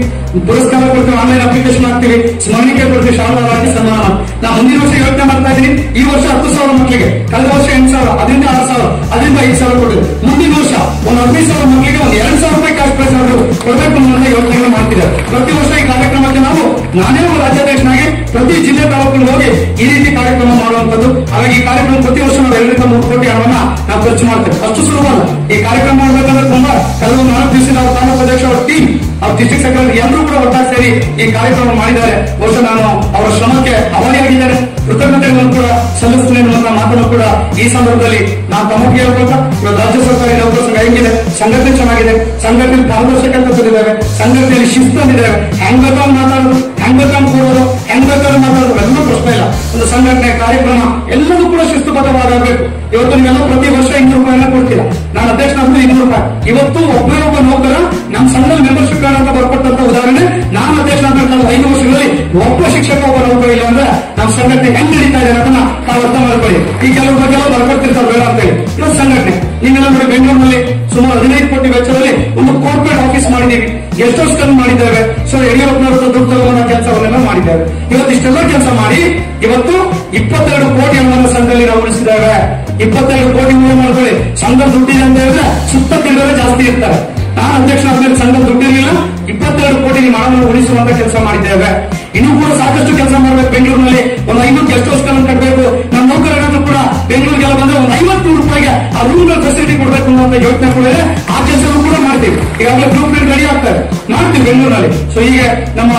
ಪುರಸ್ಕಾರ ಕೊಡ್ತೀವಿ, ಆನ್ಲೈನ್ ಅಪ್ಲಿಕೇಶನ್ ಹಾಕ್ತೀವಿ, ಸ್ಮರಣಿಕೆ ಕೊಡ್ತೀವಿ, ಶಾಲಾ ರಾಜ್ಯ ಸನ್ಮಾನ. ನಾವು ಮುಂದಿನ ವರ್ಷ ಯೋಚನೆ ಮಾಡ್ತಾ ಇದ್ದೀನಿ. ಈ ವರ್ಷ 10,000 ಮಕ್ಕಳಿಗೆ, ಕಳೆದ ವರ್ಷ 8,000, ಅದರಿಂದ 6,000, ಅದರಿಂದ 5,000 ಕೊಟ್ಟಿದೆ. ಮುಂದಿನ ವರ್ಷ ಒಂದು 15,000 ಮಕ್ಕಳಿಗೆ ಒಂದು 2,000 ರೂಪಾಯಿ ಕ್ಯಾಶ್ ಪ್ರೈಸ್ ಅವರು ಕೊಡಬೇಕು ಅನ್ನೋ ಯೋಚನೆಗಳು ಮಾಡ್ತಿದ್ದಾರೆ. ಪ್ರತಿ ವರ್ಷ ಈ ಕಾರ್ಯಕ್ರಮಕ್ಕೆ ನಾವು, ನಾನೇ ಒಬ್ಬ ರಾಜ್ಯಾಧ್ಯಕ್ಷನಾಗಿ ಪ್ರತಿ ಜಿಲ್ಲೆ ತಾಲೂಕಿಗೆ ಹೋಗಿ ಈ ರೀತಿ ಕಾರ್ಯಕ್ರಮ ಮಾಡುವಂತದ್ದು. ಹಾಗಾಗಿ ಈ ಕಾರ್ಯಕ್ರಮ ಪ್ರತಿ ವರ್ಷ ನಾವು 2-3 ಕೋಟಿ ಹಣವನ್ನ ನಾವು ಖರ್ಚು ಮಾಡ್ತೇವೆ. ಅಷ್ಟು ಸುಲಭ ಅಲ್ಲ. ಈ ಕಾರ್ಯಕ್ರಮ ಮಾಡಬೇಕಂದ್ರೆ ತುಂಬಾ ಕಳೆದ 4 ದಿವಸ ನಾವು ತಾಲೂಕು ಅಧ್ಯಕ್ಷ, ಅವರ ಟೀಮ್, ಅವ್ರ ಡಿಸ್ಟ್ರಿಕ್ಟ್ ಸೆಕ್ರೆಟರಿ ಎಲ್ಲರೂ ಕೂಡ ಒಟ್ಟಾಗಿ ಸೇರಿ ಈ ಕಾರ್ಯಕ್ರಮ ಮಾಡಿದ್ದಾರೆ. ಬಹುಶಃ ನಾನು ಅವರ ಶ್ರಮಕ್ಕೆ ಅಭಾರಿಯಾಗಿದ್ದಾರೆ, ಕೃತಜ್ಞತೆಗಳನ್ನು ಕೂಡ ಸಲ್ಲಿಸ್ತೇನೆ ಎನ್ನುವಂತ ಮಾತನ್ನು ಕೂಡ ಈ ಸಂದರ್ಭದಲ್ಲಿ ನಾವು ತಮಗೆ ಹೇಳ್ಬೇಕು. ರಾಜ್ಯ ಸರ್ಕಾರಿ ನೌಕರ ಸಂಘ ಹೆಂಗಿದೆ, ಸಂಘಟನೆ ಚೆನ್ನಾಗಿದೆ, ಸಂಘಟನೆ ಪಾರದರ್ಶಕತೆ ತಂದಿದ್ದೇವೆ, ಸಂಘಟನೆಯಲ್ಲಿ ಶಿಸ್ತು ತಂದಿದ್ದೇವೆ. ಹೆಂಗ್ ಬೇಕಾದ್ರೂ ಮಾತಾಡೋದು, ಹೆಂಗ್ ಬೇಕಾದ್ರೂ ಕೂಡೋದು, ಹೆಂಗ್ ಬೇಕಾದ್ರೂ ಮಾತಾಡೋದು ಎಲ್ಲೂ ಪ್ರಶ್ನೆ ಇಲ್ಲ. ಒಂದು ಸಂಘಟನೆ ಕಾರ್ಯಕ್ರಮ ಎಲ್ಲವೂ ಕೂಡ ಶಿಸ್ತುಬದ್ಧವಾಗಬೇಕು. ಇವತ್ತು ನೀವೆಲ್ಲ ಪ್ರತಿ ವರ್ಷ 200 ರೂಪಾಯಿನ ಕೊಡ್ತೀರಾ. ನಾನು ಅಧ್ಯಕ್ಷನಾದ್ರೂ 200 ರೂಪಾಯಿ. ಇವತ್ತು ಒಬ್ಬ ನೌಕರ ನಮ್ಮ ಸಂಘದ ಮೆಂಬರ್ಶಿಪ್ ಕಾರ್ಡ್ ಅಂತ ಬರ್ಕೊಟ್ಟಂತ ಉದಾಹರಣೆ, ನಾನು ಅಧ್ಯಕ್ಷನಾದ 5 ವರ್ಷಗಳಲ್ಲಿ ಒಬ್ಬ ಶಿಕ್ಷಕ, ಒಬ್ಬ ನೌಕರ ಇಲ್ಲ ಅಂದ್ರೆ ನಮ್ಮ ಸಂಘಟನೆ ಹೆಂಗ್ ನಡೀತಾ ಇದೆ ಅನ್ನೋದನ್ನ ತಾವು ಅರ್ಥ ಮಾಡ್ಕೊಳ್ಳಿ. ಈ ಕೆಲವು ಬಗ್ಗೆ ಬರ್ಕೊಡ್ತಿರ್ತಾರೆ ಬೇಡ ಅಂತ ಹೇಳಿ. ಇವತ್ತು ಸಂಘಟನೆ ನೀವೆಲ್ಲ ನೋಡಿ, ಬೆಂಗಳೂರಿನಲ್ಲಿ ಸುಮಾರು 15 ಕೋಟಿ ವೆಚ್ಚದಲ್ಲಿ ಒಂದು ಕಾರ್ಪೊರೇಟ್ ಆಫೀಸ್ ಮಾಡಿದ್ದೀವಿ, ಗೆಸ್ಟ್ ಹೌಸ್ ಕನ್ ಮಾಡಿದ್ದೇವೆ. ಸೊ ಯಡಿಯೂರಪ್ಪನವರ ದುಡ್ಡು ತಗೊಳ್ಳೋ ಕೆಲಸವನ್ನೆಲ್ಲ ಮಾಡಿದ್ದೇವೆ. ಇವತ್ತು ಇಷ್ಟೆಲ್ಲ ಕೆಲಸ ಮಾಡಿ ಇವತ್ತು 22 ಕೋಟಿ ಹಣವನ್ನು ಸಂಘದಲ್ಲಿ ನಾವು ಉಳಿಸಿದ್ದೇವೆ. 22 ಕೋಟಿ ಮಾಡ್ಕೊಳ್ಳಿ. ಸಂಘ ದುಡ್ಡಿದೆ ಅಂತ ಹೇಳಿದ್ರೆ ಸುತ್ತ ತಿರುಗಡೆ ಜಾಸ್ತಿ ಇರ್ತಾರೆ. ನಾನು ಅಧ್ಯಕ್ಷನಾದ್ಮೇಲೆ ಸಂಘ ದುಡ್ಡಿರಲಿಲ್ಲ, 22 ಕೋಟಿ ಹಣವನ್ನು ಉಳಿಸುವಂತ ಕೆಲಸ ಮಾಡಿದ್ದೇವೆ. ಇನ್ನೂ ಕೂಡ ಸಾಕಷ್ಟು ಕೆಲಸ ಮಾಡಬೇಕು. ಬೆಂಗಳೂರಿನಲ್ಲಿ ಒಂದು 5 ಗೆಸ್ಟ್ ಹೌಸ್ ಕಟ್ಟಬೇಕು. ನಮ್ಮ ನೌಕರರಾದ್ರೂ ಕೂಡ ಬೆಂಗಳೂರಿಗೆಲ್ಲ ಬಂದ್ರೆ ಒಂದು 50 ರೂಪಾಯಿಗೆ ಆ ರೂಮ್ಗಳ ಫೆಸಿಲಿಟಿ ಕೊಡಬೇಕು ಅನ್ನುವಂತ ಯೋಚನೆ ಕೂಡ ಇದೆ. ಆ ಕೆಲಸವನ್ನು ಕೂಡ ಮಾಡ್ತೀವಿ. ಈಗಾಗಲೇ ಬ್ಲೂ ಪ್ರಿಂಟ್ ರೆಡಿ ಆಗ್ತಾರೆ, ಮಾಡ್ತೀವಿ ಬೆಂಗಳೂರಿನಲ್ಲಿ. ಸೊ ಹೀಗೆ ನಮ್ಮ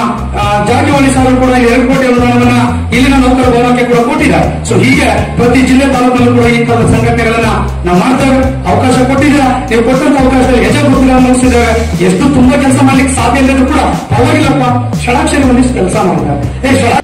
ಜಾರಕಿಹೊಳಿ ಸಾರು ಕೂಡ 2 ಕೋಟಿ ಅನುದಾನವನ್ನ ಇಲ್ಲಿನ ನೌಕರ ಭವನಕ್ಕೆ ಕೂಡ ಕೊಟ್ಟಿದ್ದಾರೆ. ಸೊ ಹೀಗೆ ಪ್ರತಿ ಜಿಲ್ಲೆ ತಾಲೂಕಲ್ಲೂ ಕೂಡ ಈ ತರದ ಸಂಘಟನೆಗಳನ್ನ ನಾವು ಮಾಡ್ತೇವೆ. ಅವಕಾಶ ಕೊಟ್ಟಿದ್ದೀರಾ, ನೀವು ಕೊಟ್ಟಂತ ಅವಕಾಶ ಯಜಮಾನ ಮುಗಿಸಿದ್ದೇವೆ. ಎಷ್ಟು ತುಂಬಾ ಕೆಲಸ ಮಾಡ್ಲಿಕ್ಕೆ ಸಾಧ್ಯ ಇಲ್ಲದ್ರು ಕೂಡ ಪರವಾಗಿಲ್ಲಪ್ಪ, ಷಡಾಕ್ಷರಿ ಒಂದಿಷ್ಟು ಕೆಲಸ ಮಾಡ್ತಾರೆ. ಷಡಾಕ್ಷರಿ